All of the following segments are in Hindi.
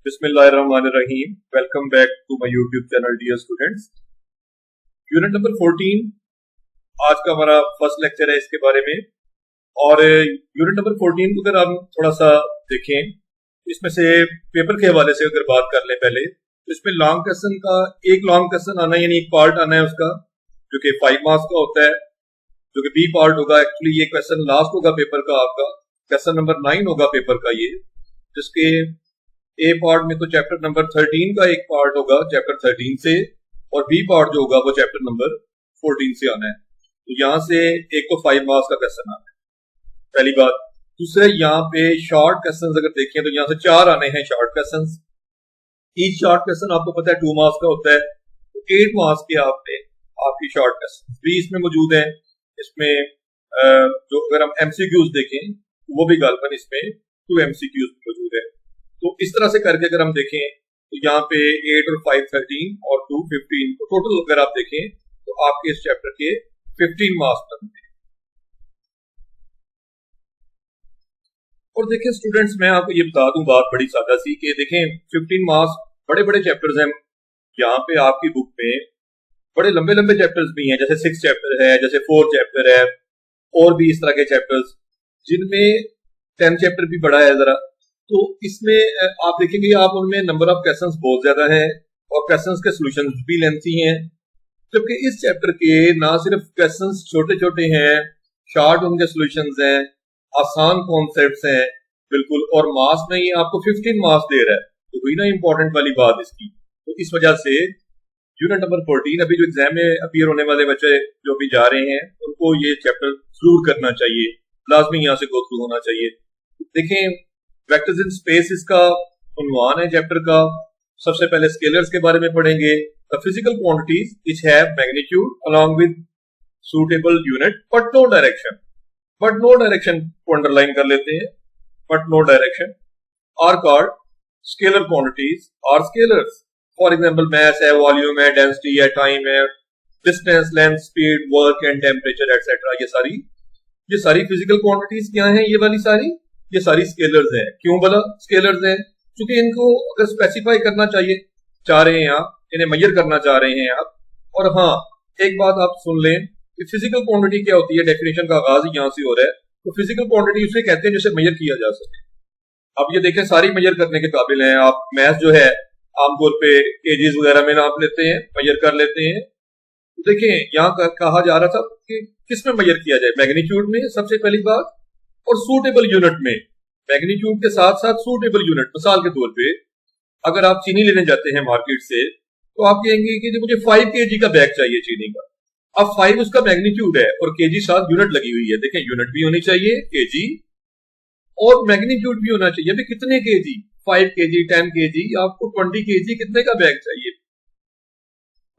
बिस्मिल्लाहिर्रहमानिर्रहीम। Welcome back to my YouTube channel dear students. Unit number 14 आज का हमारा फर्स्ट लेक्चर है इसके बारे में। और यूनिट नंबर 14 को अगर हम थोड़ा सा देखें, इसमें से पेपर के हवाले से अगर बात कर लें पहले, तो इसमें लॉन्ग क्वेश्चन का एक लॉन्ग क्वेश्चन आना है, यानी एक पार्ट आना है उसका, जो कि 5 मार्क्स का होता है, जो कि बी पार्ट होगा। एक्चुअली ये क्वेश्चन लास्ट होगा पेपर का, आपका क्वेश्चन नंबर 9 होगा पेपर का ये, जिसके ए पार्ट में तो चैप्टर नंबर 13 का एक पार्ट होगा चैप्टर 13 से, और बी पार्ट जो होगा वो चैप्टर नंबर 14 से आना है। तो यहाँ से एक तो 5 मार्क्स का क्वेश्चन आना है, पहली बात। दूसरे यहाँ पे शॉर्ट क्वेश्चन अगर देखें तो यहाँ से 4 आने हैं short question. Each short question आपको पता है 2 मार्क्स का होता है, तो 8 मार्क्स के आपकी शॉर्ट क्वेश्चन भी इसमें मौजूद है। इसमें जो अगर हम एमसीक्यूज देखें वो भी गालबन इसमें 2 एमसीक्यूज मौजूद है। तो इस तरह से करके अगर हम देखें तो यहाँ पे 8 और 5 13 और 2 15, तो टोटल अगर आप देखें तो आपके इस चैप्टर के 15 मार्क्स बनते हैं। और देखें स्टूडेंट्स, मैं आपको ये बता दूं बात बड़ी सादा सी, कि देखें 15 मार्क्स बड़े बड़े चैप्टर्स हैं यहाँ पे आपकी बुक में, बड़े लंबे लंबे चैप्टर्स भी हैं, जैसे 6 चैप्टर है, जैसे 4 चैप्टर है, और भी इस तरह के चैप्टर्स जिनमें 10 चैप्टर भी बड़ा है जरा। तो इसमें आप देखेंगे आप उनमें नंबर ऑफ क्वेश्चंस बहुत ज्यादा है और क्वेश्चंस के सॉल्यूशंस भी लेंथी हैं, जबकि इस चैप्टर के ना सिर्फ क्वेश्चंस छोटे छोटे हैं, शॉर्ट उनके सॉल्यूशंस हैं, आसान कॉन्सेप्ट्स हैं बिल्कुल, और मार्क्स में ये आपको 15 मार्क्स दे रहा है। तो हुई ना इंपॉर्टेंट वाली बात इसकी। तो इस वजह से यूनिट नंबर 14 अभी जो एग्जाम में अपीयर होने वाले बच्चे जो भी जा रहे हैं उनको ये चैप्टर जरूर करना चाहिए, लाजमी यहाँ से गो थ्रू होना चाहिए। देखें वेक्टर्स इन स्पेस इसका उन्वान है चैप्टर का। सबसे पहले स्केलर्स के बारे में पढ़ेंगे। The physical quantities which have magnitude along with suitable unit but no direction. But no direction को अंडरलाइन कर लेते हैं, but no direction are called scalar quantities are scalars. For example mass है, वॉल्यूम है, डेंसिटी है, टाइम है, distance, length, speed, work and temperature etcetera. ये सारी फिजिकल क्वांटिटीज क्या हैं? ये सारी स्केलर्स हैं। क्यों बोला स्केलर्स हैं? क्योंकि इनको अगर स्पेसिफाई करना चाह रहे हैं आप, इन्हें मेजर करना चाह रहे हैं आप। और हाँ, एक बात आप सुन लें कि फिजिकल क्वांटिटी क्या होती है, डेफिनेशन का आगाज ही यहाँ से हो रहा है। तो फिजिकल क्वांटिटी उसे कहते हैं जिसे मेजर किया जा सके। अब ये देखें सारी मेजर करने के काबिल हैं। आप मैथ जो है आमतौर पे केजीज वगैरह में नाप लेते हैं, मेजर कर लेते हैं। तो देखें यहाँ कहा जा रहा था कि किस में मेजर किया जाए, मैग्नीट्यूड में सबसे पहली बात, और सूटेबल यूनिट में। मैग्नीट्यूड के साथ साथ सूटेबल यूनिट। मिसाल के तौर पे अगर आप चीनी लेने जाते हैं मार्केट से, तो आप कहेंगे कि मुझे 5 kg का बैग चाहिए चीनी का। अब 5 उसका मैग्नीट्यूड है और केजी साथ यूनिट लगी हुई है। देखें यूनिट भी होनी चाहिए केजी, और मैग्नीट्यूड भी होना चाहिए। अभी कितने केजी? 5 kg, 10 kg, आपको 20 kg कितने का बैग चाहिए?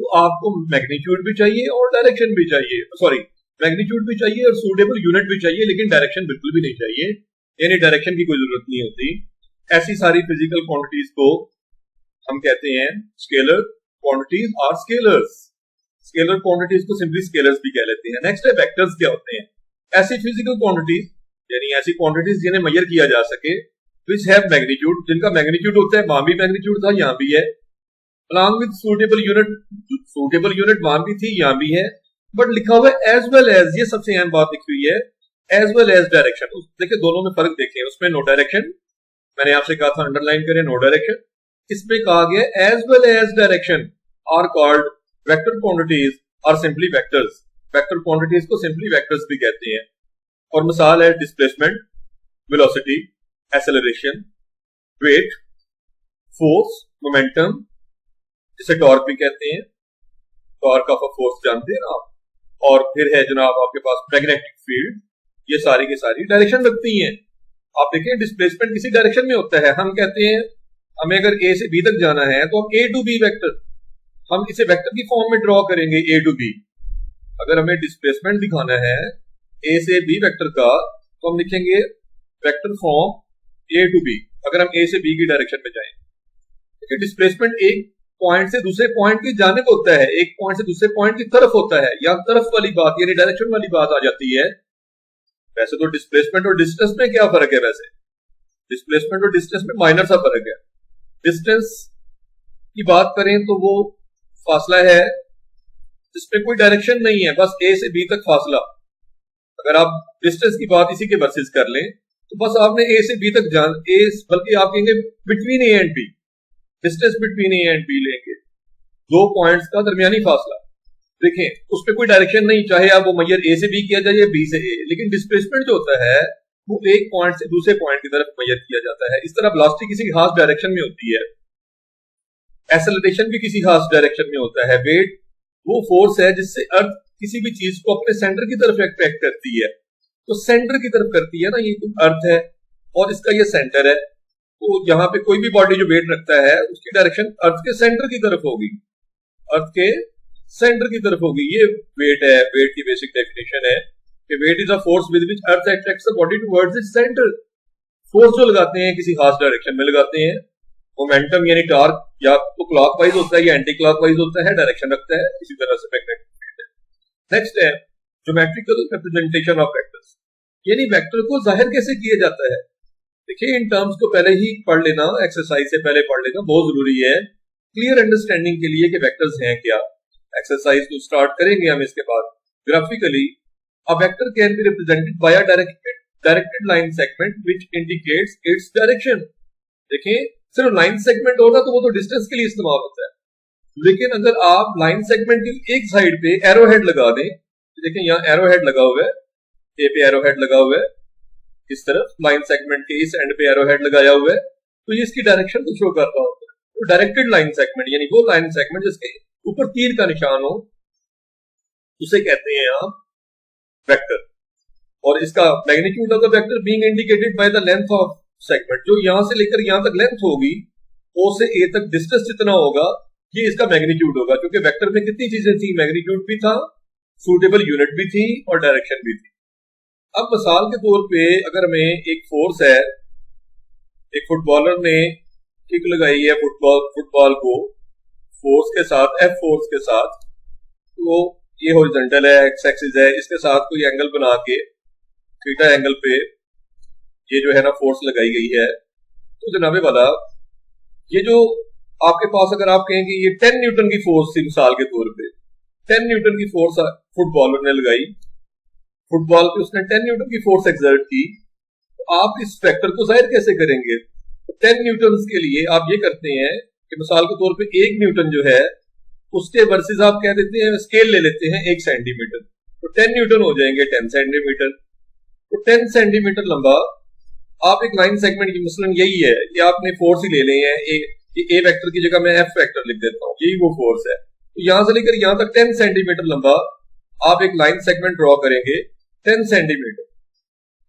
तो आपको मैग्नीट्यूड भी चाहिए और डायरेक्शन भी चाहिए, सॉरी मैग्नीट्यूड भी चाहिए और सूटेबल यूनिट भी चाहिए, लेकिन डायरेक्शन बिल्कुल भी नहीं चाहिए, यानी डायरेक्शन की कोई जरूरत नहीं होती। ऐसी सारी फिजिकल क्वांटिटीज को हम कहते हैं स्केलर क्वांटिटीज और स्केलर्स। स्केलर क्वांटिटीज को सिंपली स्केलर्स भी कह लेते हैं। नेक्स्ट है वेक्टर्स। क्या होते हैं? ऐसी फिजिकल क्वांटिटीज, यानी ऐसी क्वांटिटीज जिन्हें मेजर किया जा सके, व्हिच हैव मैग्नीट्यूड, जिनका मैग्नीट्यूड होता है, वहां भी मैग्नीट्यूड था, यहाँ भी है, along with suitable unit. Suitable unit वहां भी थी, यहाँ भी है, बट लिखा हुआ है एज वेल एज। ये सबसे अहम बात लिखी हुई है, एज वेल एज डायरेक्शन। देखिए दोनों में फर्क देखें। उसमें नो डायरेक्शन, मैंने आपसे कहा था अंडरलाइन करें नो डायरेक्शन। इसमें कहा गया as well as direction are called vector quantities are simply vectors. Vector quantities को सिंपली वेक्टर्स भी कहते हैं। और मिसाल है displacement, velocity, acceleration, weight, force, momentum, जिसे टॉर्क भी कहते हैं। टॉर्क ऑफ अ फोर्स जानते हैं आप। और फिर है जनाब आपके पास मैग्नेटिक फील्ड। ये सारी की सारी डायरेक्शन रखती हैं। आप देखें डिस्प्लेसमेंट किसी डायरेक्शन में होता है। हम कहते हैं हमें अगर ए से बी तक जाना है तो हम ए टू बी वेक्टर, हम इसे वेक्टर की फॉर्म में ड्रॉ करेंगे, ए टू बी। अगर हमें डिस्प्लेसमेंट दिखाना है ए से बी वेक्टर का, तो हम लिखेंगे vector from A to B, अगर हम ए से बी की डायरेक्शन में जाएं। देखिए डिस्प्लेसमेंट एक पॉइंट से दूसरे पॉइंट की जानिब होता है, एक पॉइंट से दूसरे पॉइंट की तरफ होता है। या तरफ वाली बात यानी डायरेक्शन वाली बात आ जाती है। वैसे तो डिस्प्लेसमेंट और डिस्टेंस में क्या फर्क है? वैसे डिस्प्लेसमेंट और डिस्टेंस में माइनर सा फर्क है। डिस्टेंस की बात करें तो वो फासला है जिसमें कोई डायरेक्शन नहीं है, बस ए से बी तक फासला। अगर आप डिस्टेंस की बात इसी के वर्सेस कर लें तो बस आपने ए से बी तक बल्कि आप कहेंगे between A and B, distance between A and B लेंगे, दो पॉइंट्स का दरमियानी फासला। देखें उसमें कोई डायरेक्शन नहीं, चाहे आप वो मैयर ए से बी किया जाए या बी से ए, लेकिन डिस्प्लेसमेंट जो होता है वो एक पॉइंट से दूसरे पॉइंट की तरफ मैयर किया जाता है। इस तरह वेलोसिटी किसी खास डायरेक्शन में होती है, एक्सेलरेशन भी किसी खास डायरेक्शन में होता है। वेट वो फोर्स है जिससे अर्थ किसी भी चीज को अपने सेंटर की तरफ अट्रैक्ट करती है, तो सेंटर की तरफ करती है ना, ये अर्थ है और इसका ये सेंटर है। तो यहाँ पे कोई भी बॉडी जो वेट रखता है उसकी डायरेक्शन अर्थ के सेंटर की तरफ होगी, अर्थ के सेंटर की तरफ होगी। ये वेट है, वेट की बेसिक डेफिनेशन है कि weight is a force with which earth attracts the body towards its centre. Force जो लगाते हैं किसी खास डायरेक्शन में लगाते हैं। मोमेंटम यानी टॉर्क या तो क्लॉकवाइज होता है या एंटी क्लॉकवाइज होता है, डायरेक्शन रखता है। इसी तरह से मैग्नेटिक फील्ड है। नेक्स्ट है ज्योमेट्रिकल रिप्रेजेंटेशन ऑफ वेक्टर्स, यानी वेक्टर को जाहिर कैसे किया जाता है। देखिए इन टर्म्स को पहले ही पढ़ लेना, एक्सरसाइज से पहले पढ़ लेना बहुत जरूरी है क्लियर अंडरस्टैंडिंग के लिए कि वेक्टर्स हैं क्या। एक्सरसाइज को स्टार्ट करेंगे हम इसके बाद। Graphically a vector can be represented by a directed line segment which indicates its direction. देखिए सिर्फ लाइन सेगमेंट होगा तो वो तो डिस्टेंस के लिए इस्तेमाल होता है, लेकिन अगर आप लाइन सेगमेंट की एक साइड पे एरो हेड लगा दें, देखिए यहाँ एरो हेड लगा हुआ है, ए पे एरो हेड लगा हुआ है, इस तरफ लाइन सेगमेंट के इस एंड पे एरो हेड लगाया हुआ है, तो ये इसकी डायरेक्शन को शो कर रहा होता है। तो डायरेक्टेड लाइन सेगमेंट यानी वो लाइन सेगमेंट जिसके ऊपर तीर का निशान हो उसे कहते हैं आप वेक्टर। और इसका magnitude of the vector being indicated by the length of segment, जो यहां से लेकर यहां तक लेंथ होगी, ओ से ए तक डिस्टेंस जितना होगा ये इसका मैग्नीट्यूड होगा। क्योंकि वेक्टर में कितनी चीजें थी, मैग्नीट्यूड भी था, सूटेबल यूनिट भी थी और डायरेक्शन भी थी। अब मिसाल के तौर पे अगर हमें एक फोर्स है, एक फुटबॉलर ने किक लगाई है फुटबॉल को फोर्स के साथ, एफ फोर्स के साथ, तो ये हॉरिजॉन्टल है, एक्स एक्सिस है, इसके साथ कोई एंगल बना के थीटा एंगल पे ये जो है ना फोर्स लगाई गई है। तो जनाबे वाला ये जो आपके पास अगर आप कहें कि ये 10 न्यूटन की फोर्स थी मिसाल के तौर पे, 10 न्यूटन की फोर्स फुटबॉलर ने लगाई, फुटबॉल पे उसने 10 न्यूटन की फोर्स एक्सर्ट की, तो आप इस वेक्टर को जाहिर कैसे करेंगे। 10 न्यूटन के लिए आप ये करते हैं कि मिसाल के तौर पे 1 न्यूटन जो है उसके वर्सेस आप कह देते हैं स्केल ले लेते हैं 1 सेंटीमीटर, तो 10 न्यूटन हो जाएंगे 10 सेंटीमीटर। तो 10 सेंटीमीटर लंबा आप एक लाइन सेगमेंट की मसलन यही है कि आपने फोर्स ही ले ले हैं, ए वेक्टर की जगह मैं एफ वेक्टर लिख देता हूं, यही वो फोर्स है। तो यहां से लेकर यहां तक 10 सेंटीमीटर लंबा आप एक लाइन सेगमेंट ड्रॉ करेंगे 10 सेंटीमीटर,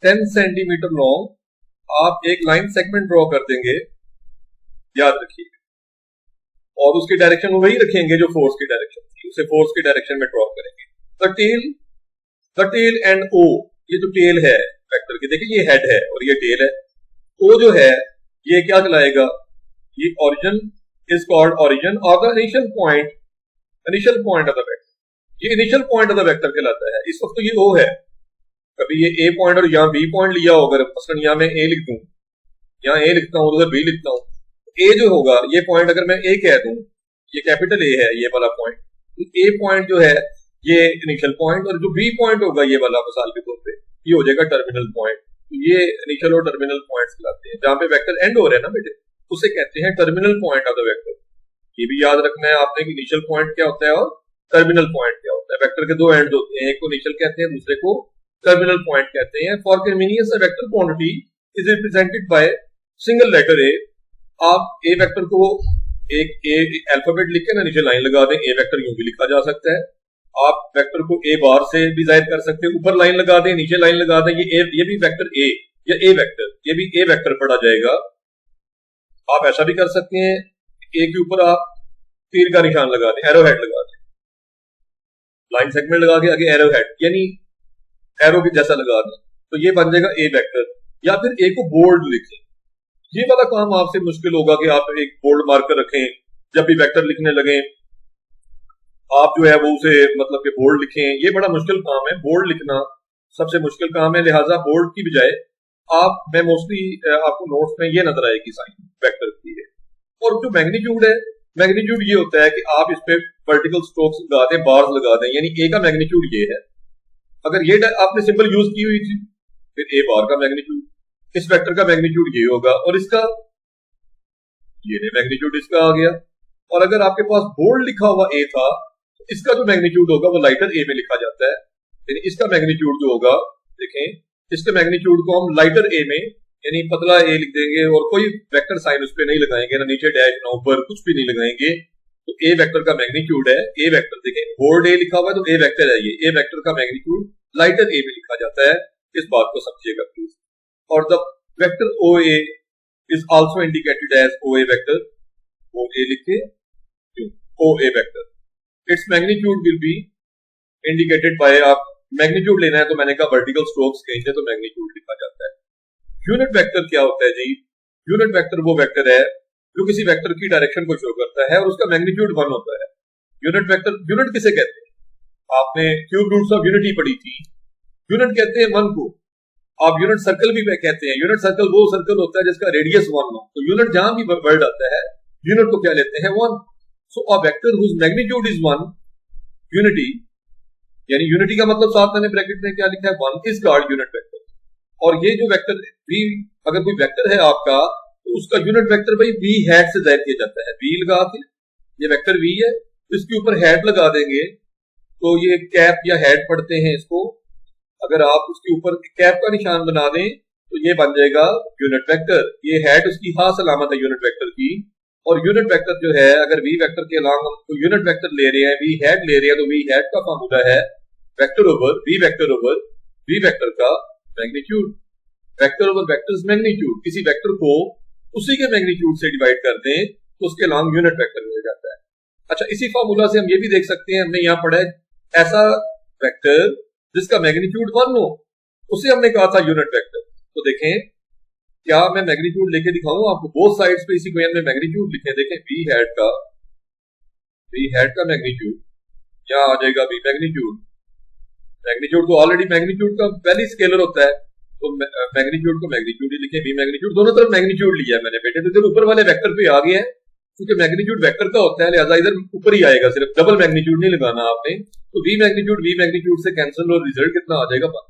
10 सेंटीमीटर लॉन्ग आप एक लाइन सेगमेंट ड्रॉ कर देंगे, याद रखिए, और उसकी डायरेक्शन वही रखेंगे जो फोर्स की डायरेक्शन थी, उसे फोर्स की डायरेक्शन में ड्रॉ करेंगे। द टेल एंड ओ, ये जो टेल है वेक्टर की, देखिए ये हेड है और ये टेल है, ओ जो है ये क्या कहलाएगा, ये ओरिजिन इज कॉल्ड ओरिजिन और the initial point of the vector, ये initial point of the vector कहलाता है। इस वक्त तो ये ओ है, कभी ये ए पॉइंट और यहाँ बी पॉइंट लिया होगा, मसलन यहाँ मैं ए लिख दूं, यहाँ ए लिखता हूँ उधर बी लिखता हूँ, ए जो होगा ये पॉइंट अगर मैं ए कह दूं, ये कैपिटल ए है ये वाला पॉइंट, तो ए पॉइंट जो है ये इनिशियल पॉइंट, और जो बी पॉइंट होगा ये वाला मिसाल के तौर पे ये हो जाएगा टर्मिनल पॉइंट। ये इनिशियल और टर्मिनल पॉइंट्स कहलाते हैं, जहां पे वेक्टर एंड हो रहा है ना बेटे, उसे कहते हैं terminal point of the vector. ये भी याद रखना है आपने कि इनिशियल पॉइंट क्या होता है और टर्मिनल पॉइंट क्या होता है। वेक्टर के दो एंड होते हैं, एक को इनिशियल कहते हैं, दूसरे को टर्मिनल पॉइंट कहते हैं। For convenience a vector quantity is represented by single letter A. आप ए वेक्टर को एक अल्फाबेट लिख के ना नीचे लाइन लगा दें, ए वेक्टर यूं भी लिखा जा सकता है। आप वेक्टर को ए बार से भी जाहिर कर सकते हैं, ऊपर लाइन लगा दें नीचे लाइन लगा दें, ये भी वेक्टर ए या ए वेक्टर, ये भी ए वेक्टर पढ़ा जाएगा। आप ऐसा भी कर सकते हैं, ए के ऊपर आप तीर का निशान लगा दें, एरो हेड लगा दें, लाइन सेगमेंट लगा के आगे एरो हेड यानी एरो के जैसा लगा दें, तो ये बन जाएगा ए वेक्टर। या फिर ए को बोल्ड लिखें, ये वाला काम आपसे मुश्किल होगा कि आप एक बोल्ड मार्कर रखें, जब भी वेक्टर लिखने लगे आप जो है वो उसे मतलब कि बोल्ड लिखें, ये बड़ा मुश्किल काम है, बोल्ड लिखना सबसे मुश्किल काम है। लिहाजा बोल्ड की बजाय मैं मोस्टली आपको नोट्स में ये नजर आएगी साइन वेक्टर की है। और और जो मैग्नीट्यूड है, मैग्नीट्यूड ये होता है कि आप इस पे वर्टिकल स्ट्रोक्स लगा दें, बार्स लगा दें, यानी ए का मैग्नीट्यूड ये है। अगर ये आपने सिंबल यूज की हुई थी, फिर ए बार का मैग्नीट्यूड, इस वेक्टर का मैग्नीट्यूड ये होगा, और इसका ये मैग्नीट्यूड इसका आ गया। और अगर आपके पास बोल्ड लिखा हुआ ए था, तो इसका जो मैग्नीट्यूड होगा वो लाइटर ए में लिखा जाता है, यानी इसका मैग्नीट्यूड जो होगा, देखें इसके मैग्नीट्यूड को हम लाइटर ए में यानी पतला ए लिख देंगे, और कोई वेक्टर साइन उस पर नहीं लगाएंगे, ना नीचे डैश ना ऊपर, कुछ भी नहीं लगाएंगे। तो ए वेक्टर का मैग्नीट्यूड है, ए वेक्टर देखें बोल्ड ए लिखा हुआ है तो ए वेक्टर है, ये ए वेक्टर का मैग्नीट्यूड लाइटर ए में लिखा जाता है, इस बात को समझिएगा प्लीज। और the vector O A is also indicated as O A vector, O A लिखे O A vector, its magnitude will be indicated by, आप मैग्नीट्यूड लेना है तो मैंने कहा वर्टिकल स्ट्रोक्स कहीं से, तो मैग्नीट्यूड लिखा जाता है। यूनिट वेक्टर क्या होता है जी? यूनिट वेक्टर वो वेक्टर है जो किसी वेक्टर की डायरेक्शन को शो करता है और उसका मैग्नीट्यूड 1 होता है। यूनिट वेक्टर, यूनिट किसे कहते हैं? आपने क्यूब रूट्स ऑफ यूनिटी पढ़ी थी, यूनिट कहते हैं 1 को। आप यूनिट सर्कल भी कहते हैं, यूनिट सर्कल वो सर्कल होता है जिसका रेडियस 1 हो, तो यूनिट जहां भी वर्ड आता है यूनिट को क्या लेते हैं 1। So a vector whose magnitude is 1, unity, यानी यूनिटी का मतलब साथ मैंने ब्रैकेट में क्या लिखा है 1 इज कॉल्ड यूनिट वेक्टर। और ये जो वेक्टर v, अगर कोई वेक्टर है आपका तो उसका यूनिट वेक्टर भाई v हैट से जाहिर किया जाता है, v लगा के, ये वेक्टर v है, इसके ऊपर हैट लगा देंगे तो ये कैप या हैट पढ़ते हैं इसको, अगर आप उसके ऊपर कैप का निशान बना दें तो ये बन जाएगा यूनिट वेक्टर। ये हैट उसकी खास अलामत है यूनिट वेक्टर की। और यूनिट वेक्टर जो है, अगर v वेक्टर के अलावा हम तो यूनिट वेक्टर ले रहे हैं, v हैट ले रहे हैं, तो v हैट का फार्मूला है वेक्टर ओवर v वेक्टर का magnitude, vector over vectors magnitude. किसी वेक्टर को उसी के मैग्नीट्यूड से डिवाइड कर दें तो उसके नाम यूनिट वेक्टर मिल जाता है। अच्छा, इसी फार्मूला से हम ये भी देख सकते हैं, हमने यहाँ पढ़ा है ऐसा वेक्टर जिसका मैग्नीट्यूड 1 हो, उसे हमने कहा था यूनिट वेक्टर। तो देखें, क्या मैं मैग्नीट्यूड लेके दिखाऊं आपको, बोथ साइड्स पे इसी में मैग्नीट्यूड लिखे, देखें v हैट का मैग्नीट्यूड, यहाँ आ जाएगा v मैग्नीट्यूड। मैग्नीट्यूड तो ऑलरेडी मैग्नीट्यूड का पहले स्केलर होता है, तो मैग्नीट्यूड को मैग्नीट्यूड ही लिखे, v मैग्नीट्यूड, दोनों तरफ मैग्नीट्यूड लिया है मैंने बेटे, तो इधर ऊपर वाले वेक्टर पे आ गया है, क्योंकि मैग्नीट्यूड वेक्टर का होता है लिहाजा इधर ऊपर ही आएगा, सिर्फ डबल मैग्नीट्यूड नहीं लगाना आपने। तो v मैग्नीट्यूड से कैंसिल और रिजल्ट कितना आ जाएगा 1।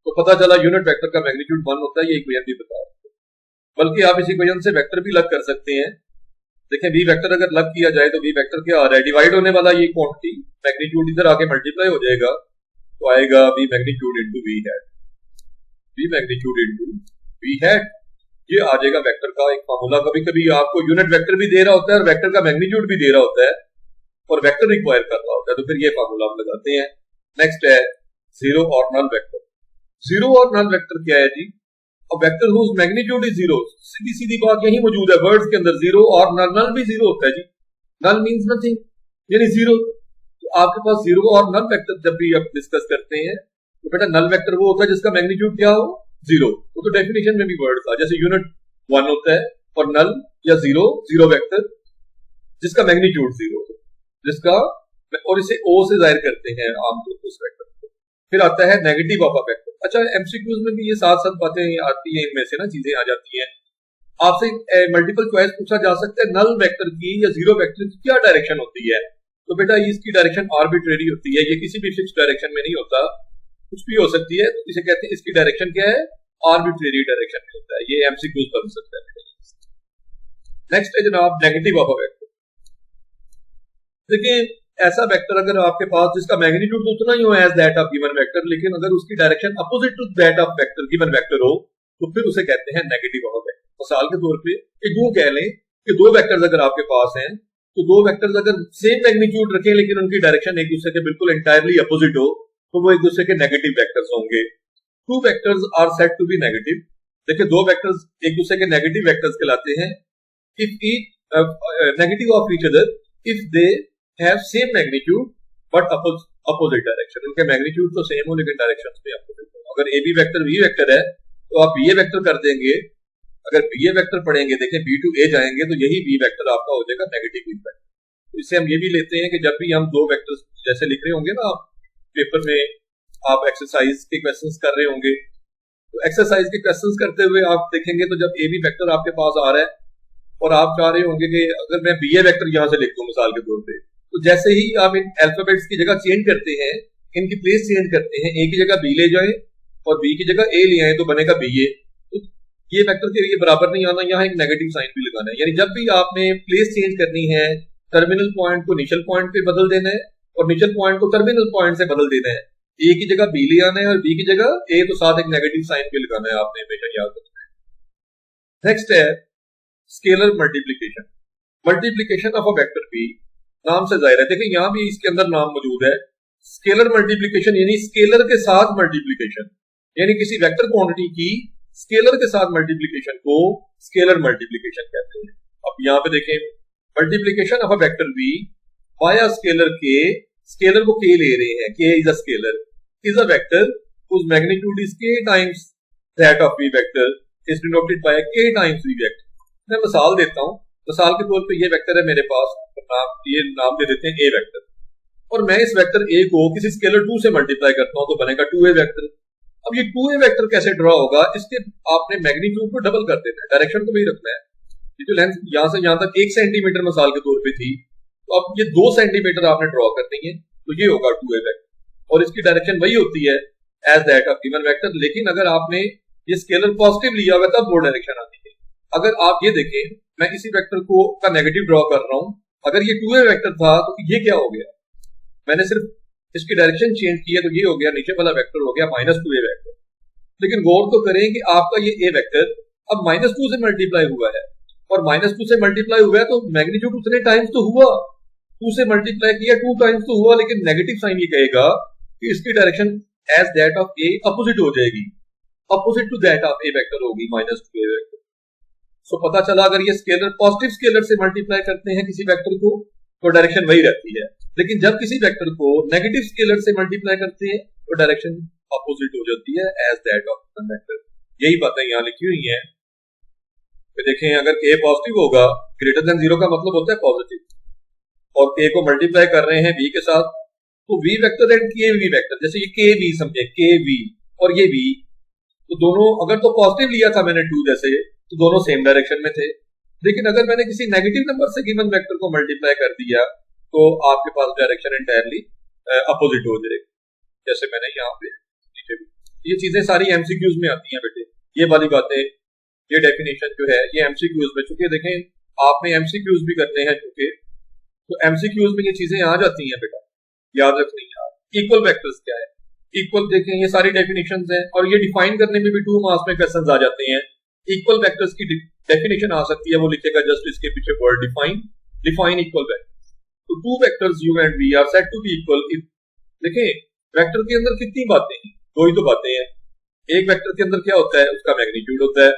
तो पता चला यूनिट वेक्टर का मैग्नीट्यूड 1 होता है, ये इक्वेशन भी बता। बल्कि आप इस इक्वेशन से वेक्टर भी लग कर सकते हैं। देखें v वेक्टर अगर लग किया जाए तो v वेक्टर क्या आ रहा है, डिवाइड होने वाला ये क्वांटिटी मैग्नीट्यूड इधर आके मल्टीप्लाई हो जाएगा, तो आएगा v magnitude into v hat, v magnitude into v hat. ये आ जाएगा वेक्टर का एक फार्मूला। कभी कभी आपको यूनिट वेक्टर भी दे रहा होता है और वेक्टर का मैग्नीट्यूड भी दे रहा होता है और वेक्टर रिक्वायर कर रहा होता है, तो फिर ये फार्मूला हम लगाते हैं। नेक्स्ट है जीरो और नल वेक्टर। जीरो और नल वेक्टर क्या है जी? अब vector whose magnitude is zero, सीधी सीधी बात यही मौजूद है वर्ड्स के अंदर, जीरो और नल, नल भी जीरो होता है जी, नल मींस नथिंग यानी जीरो। तो आपके पास जीरो और नल वेक्टर जब भी आप डिस्कस करते हैं तो बेटा नल वेक्टर वो होता है जिसका मैग्नीट्यूड क्या हो, जीरो। वो तो डेफिनेशन में भी वर्ड था, जैसे यूनिट 1 होता है और नल या जीरो, जीरो वेक्टर जिसका मैग्नीट्यूड जीरो, जिसका, और इसे ओ से जाहिर करते हैं आमतौर पर उस वेक्टर को। फिर आता है नेगेटिव ऑफ अ वेक्टर। अच्छा, एमसीक्यूज में भी ये साथ साथ बातें आती हैं, इनमें से ना चीजें आ जाती हैं। आपसे मल्टीपल चॉइस पूछा जा सकता है नल वेक्टर की या जीरो वेक्टर की क्या डायरेक्शन होती है, तो बेटा इसकी डायरेक्शन आर्बिट्रेरी होती है, ये किसी भी फिक्स डायरेक्शन में नहीं होता, कुछ भी हो सकती है। तो इसे कहते हैं, इसकी डायरेक्शन क्या है, आर्बिट्रेरी डायरेक्शन में होता है। ये एमसीक्यूज बन सकता है। नेक्स्ट है जनाब नेगेटिव ऑफ अ वेक्टर। देखिए, ऐसा वेक्टर अगर आपके पास जिसका मैग्नीट्यूड उतना ही हो as that of given vector, लेकिन अगर उसकी direction opposite to that of vector given vector हो, तो फिर उसे कहते हैं नेगेटिव ऑफ वेक्टर। मिसाल के तौर पे एक यूं कह लें कि दो वेक्टर्स अगर आपके पास हैं, तो दो वेक्टर्स अगर सेम मैग्नीट्यूड रखें लेकिन उनकी डायरेक्शन एक दूसरे के बिल्कुल एंटायरली अपोजिट हो, तो वो एक दूसरे के नेगेटिव वेक्टर्स होंगे। Two vectors are said to be negative. देखिए, दो वेक्टर्स एक दूसरे के नेगेटिव वेक्टर्स कहलाते हैं if each negative of each other if they have same magnitude but opposite direction. उनके मैग्नीट्यूड तो सेम हो लेकिन डायरेक्शंस में अपोजिट हो। अगर A B vector V vector है तो आप बी ए वेक्टर कर देंगे। अगर बी ए वेक्टर पढ़ेंगे, देखें बी टू ए जाएंगे तो यही बी वेक्टर आपका हो जाएगा नेगेटिव बी वेक्टर। तो इससे हम ये भी लेते हैं कि जब भी हम दो वेक्टर्स जैसे लिख रहे होंगे ना, आप पेपर में आप एक्सरसाइज के क्वेश्चंस कर रहे होंगे, तो एक्सरसाइज के क्वेश्चंस करते हुए आप देखेंगे तो जब ए बी वेक्टर आपके पास आ रहा है और आप चाह रहे होंगे कि अगर मैं बी ए वेक्टर यहाँ से लिख दूं मिसाल के तौर पे, तो जैसे ही आप इन अल्फाबेट्स की जगह चेंज करते हैं, इनकी प्लेस चेंज करते हैं, ए की जगह बी ले जाएं और बी की जगह ए ले आए तो बनेगा बी ए। तो ये वेक्टर के लिए बराबर नहीं आना, यहाँ एक नेगेटिव साइन भी लगाना है। यानी जब भी आपने प्लेस चेंज करनी है, टर्मिनल पॉइंट को इनिशियल पॉइंट पे बदल देना है और इनिशियल पॉइंट को टर्मिनल पॉइंट से बदल देना है। ए की जगह बी ले आना है और बी की जगह ए, तो साथ एक नेगेटिव साइन भी लगाना है, आपने हमेशा याद रखना है। नेक्स्ट है scalar multiplication. Multiplication of a vector B, नाम से जाहिर है, देखिए यहाँ भी इसके अंदर नाम मौजूद है। स्केलर मल्टीप्लीकेशन यानी स्केलर के साथ मल्टीप्लीकेशन, यानी किसी वेक्टर क्वांटिटी की स्केलर के साथ मल्टीप्लीकेशन को स्केलर मल्टीप्लीकेशन कहते हैं। अब यहाँ पे देखें, multiplication of a vector B by a scalar K, scalar को के ले रहे हैं, K is a scalar, is a vector whose magnitude is k times that of v vector is denoted by k times v vector। मैं मिसाल देता हूँ, मिसाल के तौर पे ये वेक्टर है मेरे पास, ये नाम दे देते हैं ए वेक्टर, और मैं इस वेक्टर ए को किसी स्केलर 2 से मल्टीप्लाई करता हूँ तो बनेगा 2a वेक्टर। अब ये 2a वेक्टर कैसे ड्रॉ होगा, इसके आपने मैग्नीट्यूड को डबल कर देना है, डायरेक्शन को भी रखना है। ये जो लेंथ यहाँ से यहाँ तक 1 सेंटीमीटर मिसाल के तौर पे थी, तो अब ये 2 सेंटीमीटर आपने ड्रॉ करनी है, तो ये होगा 2a वेक्टर और इसकी डायरेक्शन वही होती है as that of given vector. लेकिन अगर आपने ये स्केलर पॉजिटिव लिया होगा तब वो डायरेक्शन आती है। अगर आप ये देखें, मैं इसी वेक्टर को का नेगेटिव ड्रॉ कर रहा हूं, अगर ये 2a वेक्टर था तो ये क्या हो गया, मैंने सिर्फ इसकी डायरेक्शन चेंज की है तो ये हो गया, नीचे वाला वेक्टर हो गया -2a वेक्टर। लेकिन गौर तो करें कि आपका ये a वेक्टर अब -2 से मल्टीप्लाई हुआ है, और -2 से मल्टीप्लाई हुआ है तो मैग्नीट्यूड उतने टाइम्स तो हुआ, 2 से मल्टीप्लाई किया 2 टाइम्स तो हुआ, लेकिन नेगेटिव साइन ये कहेगा कि इसकी direction as that of A opposite हो जाएगी, opposite to that of A vector होगी -2a वेक्टर। सो पता चला अगर ये स्केलर पॉजिटिव स्केलर से मल्टीप्लाई करते हैं किसी वेक्टर को तो डायरेक्शन वही रहती है, लेकिन जब किसी वेक्टर को नेगेटिव स्केलर से मल्टीप्लाई करते हैं तो डायरेक्शन अपोजिट हो जाती है एज दैट ऑफ वेक्टर। यही बातें यहाँ लिखी हुई हैं। तो देखें, अगर k पॉजिटिव होगा, ग्रेटर देन 0 का मतलब होता है पॉजिटिव, और k को मल्टीप्लाई कर रहे हैं v के साथ, तो v वेक्टर एंड के वी वेक्टर, जैसे ये के वी समझे, के वी और ये v, तो दोनों अगर तो पॉजिटिव लिया था मैंने 2 जैसे, तो दोनों सेम डायरेक्शन में थे। लेकिन अगर मैंने किसी नेगेटिव नंबर से गिवन वेक्टर को मल्टीप्लाई कर दिया तो आपके पास डायरेक्शन एंटायरली अपोजिट हो जाएगी, जैसे मैंने यहाँ पे नीचे भी। ये चीजें सारी एमसीक्यूज में आती हैं बेटे, ये वाली बातें, ये डेफिनेशन जो है ये एमसीक्यूज में, चूंकि देखें आपने एमसीक्यूज भी करते हैं चूंकि, तो एमसीक्यूज में ये चीजें आ जाती हैं बेटा, याद रखनी है। इक्वल वेक्टर्स क्या है, इक्वल देखें ये सारी डेफिनेशंस हैं, और ये डिफाइन करने में भी 2 मार्क्स में क्वेश्चंस आ जाते हैं। इक्वल वेक्टर्स की डेफिनेशन आ सकती है, वो लिखेगा जस्ट इसके पीछे word define, define equal vectors. तो 2 vectors u and v are said to be equal. देखें वेक्टर के अंदर कितनी बातें हैं, 2 ही तो बातें हैं। एक वेक्टर के अंदर क्या होता है, उसका मैग्नीट्यूड होता है,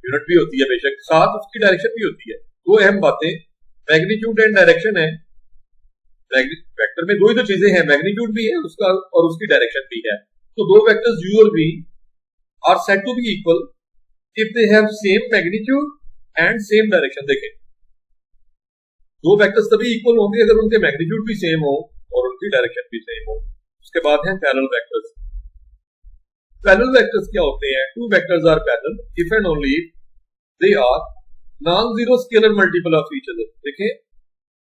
यूनिट भी होती है बेशक, साथ उसकी डायरेक्शन भी होती है। 2 अहम बातें मैग्नीट्यूड एंड डायरेक्शन है। वेक्टर में 2 ही तो चीजें हैं, मैग्नीट्यूड भी है उसका और उसकी डायरेक्शन भी है। तो 2 वेक्टर्स u और v are said to be equal if they have same magnitude and same direction. देखें 2 वेक्टर्स तभी इक्वल होंगे अगर उनके मैग्नीट्यूड भी सेम हो और उनकी डायरेक्शन भी सेम हो। उसके बाद हैं पैरेलल वेक्टर्स। पैरेलल वेक्टर्स क्या होते हैं, 2 vectors are parallel if and only if they are non zero scalar multiple of each other. देखें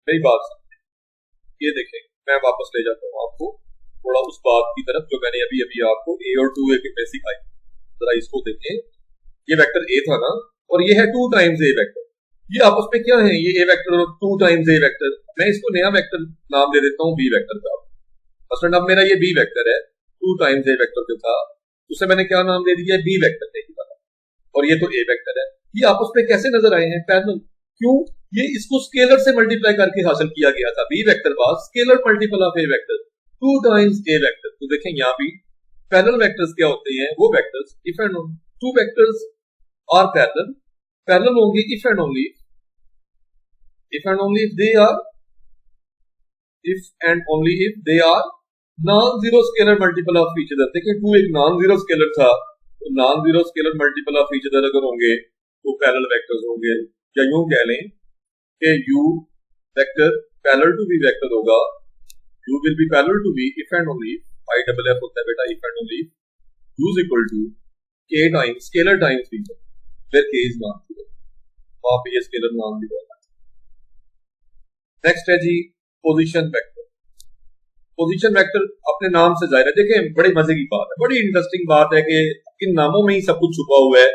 मेरी बात समझें, ये देखें मैं वापस ले जाता हूँ आपको थोड़ा उस बात की तरफ जो मैंने अभी अभी आपको a और 2a में सिखाई। जरा इसको देखें, ये वेक्टर a था ना, और ये है 2 टाइम्स a वेक्टर, ये आपस में क्या है, ये a वेक्टर और 2 टाइम्स a वेक्टर। मैं इसको नया वेक्टर नाम दे देता हूँ b वेक्टर का। मसलन अब मेरा ये b वेक्टर है, 2 टाइम्स a वेक्टर जो था उसे मैंने क्या नाम दे दिया, b वेक्टर दे दिया, और ये तो a वेक्टर है। ये आपस में कैसे नजर आए हैं, पैरेलल। क्यों, ये इसको स्केलर से मल्टीप्लाई करके हासिल किया गया था। b वेक्टर का scalar multiple of a vector, 2 times a vector. तो देखें यहाँ भी पैरेलल वेक्टर्स क्या होते हैं, वो vectors if and only 2 vectors are parallel, parallel होंगे if and only if they are, if and only if they are non-zero scalar multiple of each other। देखिए 2 एक non-zero scalar था, तो non-zero scalar multiple of each other अगर होंगे तो पैरेलल वेक्टर्स होंगे, या यूं कह लें कि u vector parallel to v vector होगा, u will be parallel to v if and only I double f होता है बेटा, if and only u is equal to k times scalar times v where k is non-zero। वहां पे ये स्केलर नाम भी होगा। नेक्स्ट है जी पोजीशन वेक्टर। पोजीशन वेक्टर अपने नाम से जाहिर है, देखें बड़ी मजे की बात है, बड़ी इंटरेस्टिंग बात है कि इन नामों में ही सब कुछ छुपा हुआ है।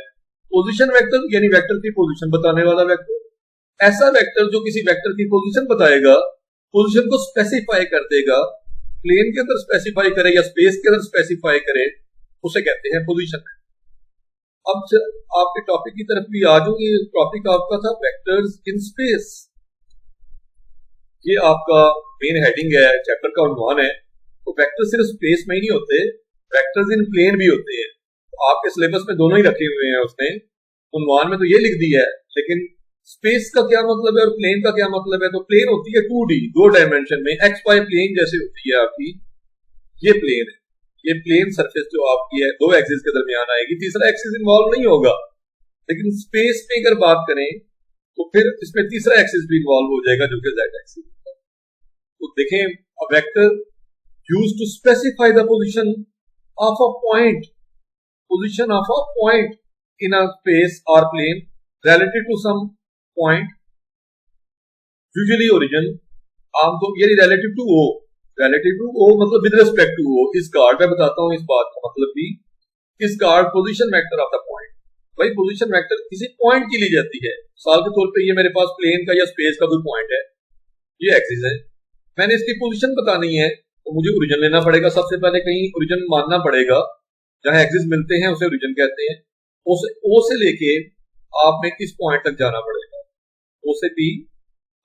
पोजीशन वेक्टर यानी वेक्टर की पोजीशन बताने वाला वेक्टर, ऐसा वेक्टर जो किसी वेक्टर की पोजीशन बताएगा, पोजीशन को स्पेसिफाई कर देगा, प्लेन के अंदर स्पेसिफाई करे या स्पेस के अंदर स्पेसिफाई करे, उसे कहते हैं पोजीशन। अब आपके टॉपिक की तरफ भी आ जाऊं, ये टॉपिक आपका था वेक्टर्स इन स्पेस। ये आपका मेन हेडिंग है, चैप्टर का उन्वान है। तो वेक्टर सिर्फ स्पेस में ही नहीं होते, वेक्टर्स इन प्लेन भी होते हैं। तो आपके सिलेबस में दोनों ही रखे हुए हैं उसने, उन्वान में तो ये लिख दिया है, लेकिन स्पेस का क्या मतलब है और प्लेन का क्या मतलब है। तो प्लेन होती है 2D, 2 डायमेंशन में, एक्स वाई प्लेन जैसे होती है आपकी, ये प्लेन है। ये प्लेन सरफेस जो आपकी है 2 एक्सिस के दरमियान आएगी, तीसरा एक्सिस इन्वॉल्व नहीं होगा। लेकिन स्पेस में अगर बात करें तो फिर इसमें तीसरा एक्सिस भी इन्वॉल्व हो जाएगा, जो कि जेड एक्सिस। तो देखें, a vector used to specify the position of a point, position of a point in a space और plane relative to some point, usually origin, आमतौर ये relative to O, relative to O मतलब with respect to O। इस कार्ड में बताता हूं इस बात का मतलब भी, इस card position vector of the point, भाई पोजीशन वेक्टर किसी पॉइंट की ली जाती है। मिसाल के तौर पे ये मेरे पास प्लेन का या स्पेस का कोई पॉइंट है, ये एक्सिस है, मैंने इसकी पोजीशन बतानी है तो मुझे ओरिजिन लेना पड़ेगा। सबसे पहले कहीं ओरिजिन मानना पड़ेगा, जहां एक्सिस मिलते हैं उसे ओरिजिन कहते हैं। O से लेके आपने किस पॉइंट तक जाना पड़ेगा, O से P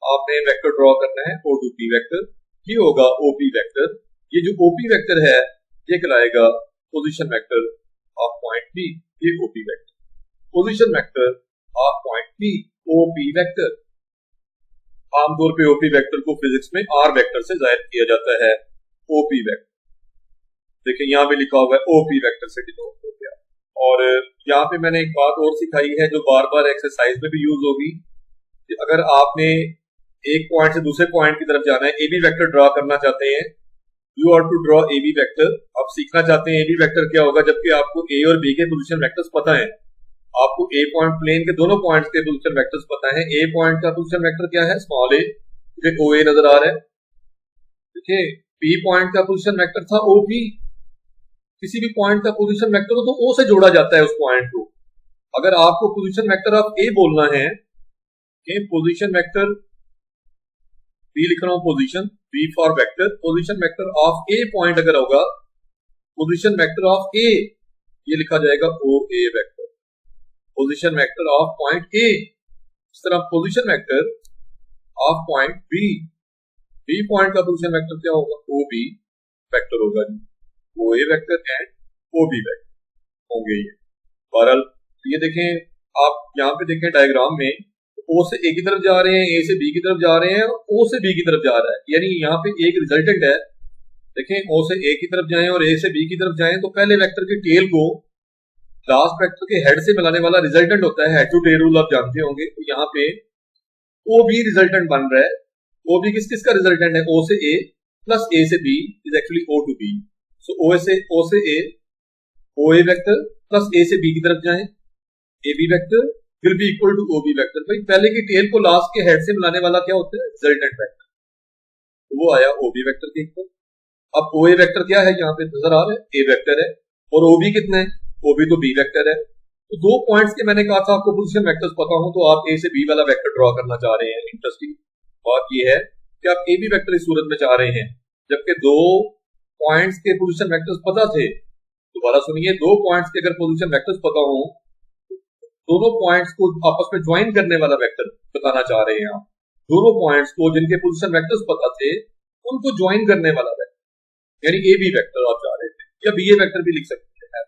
आपने वेक्टर ड्रॉ करना है, O to P वेक्टर, ये होगा OP वेक्टर। ये जो OP वेक्टर है ये कहलाएगा position vector of point P, ये OP vector, position vector of point P, OP vector. आमतौर पे OP वेक्टर को फिजिक्स में R वेक्टर से जाहिर किया जाता है, OP वेक्टर। देखिए यहाँ पे लिखा हुआ है OP वेक्टर से डिनोट हो गया। और यहाँ पे मैंने एक बात और सिखाई है जो बार बार एक्सरसाइज में भी यूज होगी, कि अगर आपने एक पॉइंट से दूसरे पॉइंट की तरफ जाना है, AB वेक्टर ड्रॉ करना चाहते हैं, you are to draw AB vector. आप सीखना चाहते हैं AB वेक्टर क्या होगा, जबकि आपको A और B के पोजीशन वेक्टर्स पता है, आपको A पॉइंट प्लेन के दोनों पॉइंट्स के पोजीशन वेक्टर्स पता है। A पॉइंट का पोजीशन वेक्टर क्या है, स्मॉल a, OA नजर आ रहा है। देखिए B पॉइंट का पोजीशन वेक्टर था OP, किसी भी पॉइंट का पोजीशन वेक्टर हो तो O से जोड़ा जाता है उस पॉइंट को। अगर आपको पोजीशन वेक्टर ऑफ A बोलना है, पोजीशन वेक्टर B लिख रहा हूं, position B for vector, position vector of A point अगर होगा, पोजीशन वेक्टर ऑफ A ये लिखा जाएगा OA vector, position vector of point A। इस तरह position vector of point B point का पोजीशन वेक्टर क्या होगा, OB वेक्टर होगा, OA vector and OB vector होंगे ये। बहरहाल ये देखें, आप यहाँ पे देखें डायग्राम में, O से A की तरफ जा रहे हैं, A से B की तरफ जा रहे हैं, O से B की तरफ जा रहा है, यानी यहाँ पे एक रिजल्टेंट है। देखें O से A की तरफ जाएं और A से B की तरफ जाएं तो पहले वेक्टर के टेल को लास्ट वेक्टर के हेड से मिलाने वाला रिजल्टेंट होता है, हेड टू टेल रूल आप जानते होंगे। तो यहाँ पे OB रिजल्टेंट बन रहा है। OB किस किस का रिजल्टेंट है, O से A प्लस A से B is actually O to B। So O से A, OA vector plus A से B की तरफ जाएं, AB vector will be equal to OB vector. भाई पहले की टेल को लास्ट के हेड से मिलाने वाला क्या होता है, रिजल्टेंट वेक्टर, तो वो आया OB वेक्टर के इक्वल। अब OA वेक्टर क्या है, यहाँ पे नजर आ रहा है A वेक्टर है, और OB कितना है, OB तो B वेक्टर है। तो 2 पॉइंट्स के मैंने कहा था आपको पोजीशन वेक्टर्स पता हो तो आप A से B वाला वेक्टर ड्रॉ करना चाह रहे हैं। इंटरेस्टिंग बात ये है कि आप AB वेक्टर इस सूरत में चाह रहे हैं, जबकि 2 पॉइंट्स के पोजीशन वेक्टर्स पता थे। दोबारा सुनिए, 2 पॉइंट्स के अगर पोजीशन वेक्टर्स पता हो, दोनों पॉइंट्स को आपस में ज्वाइन करने वाला वेक्टर बताना चाह रहे हैं आप। दोनों पॉइंट्स को जिनके पोजीशन वेक्टर्स पता थे उनको ज्वाइन करने वाला वेक्टर, यानी AB वेक्टर आप चाह रहे थे, या BA वेक्टर भी लिख सकते हैं।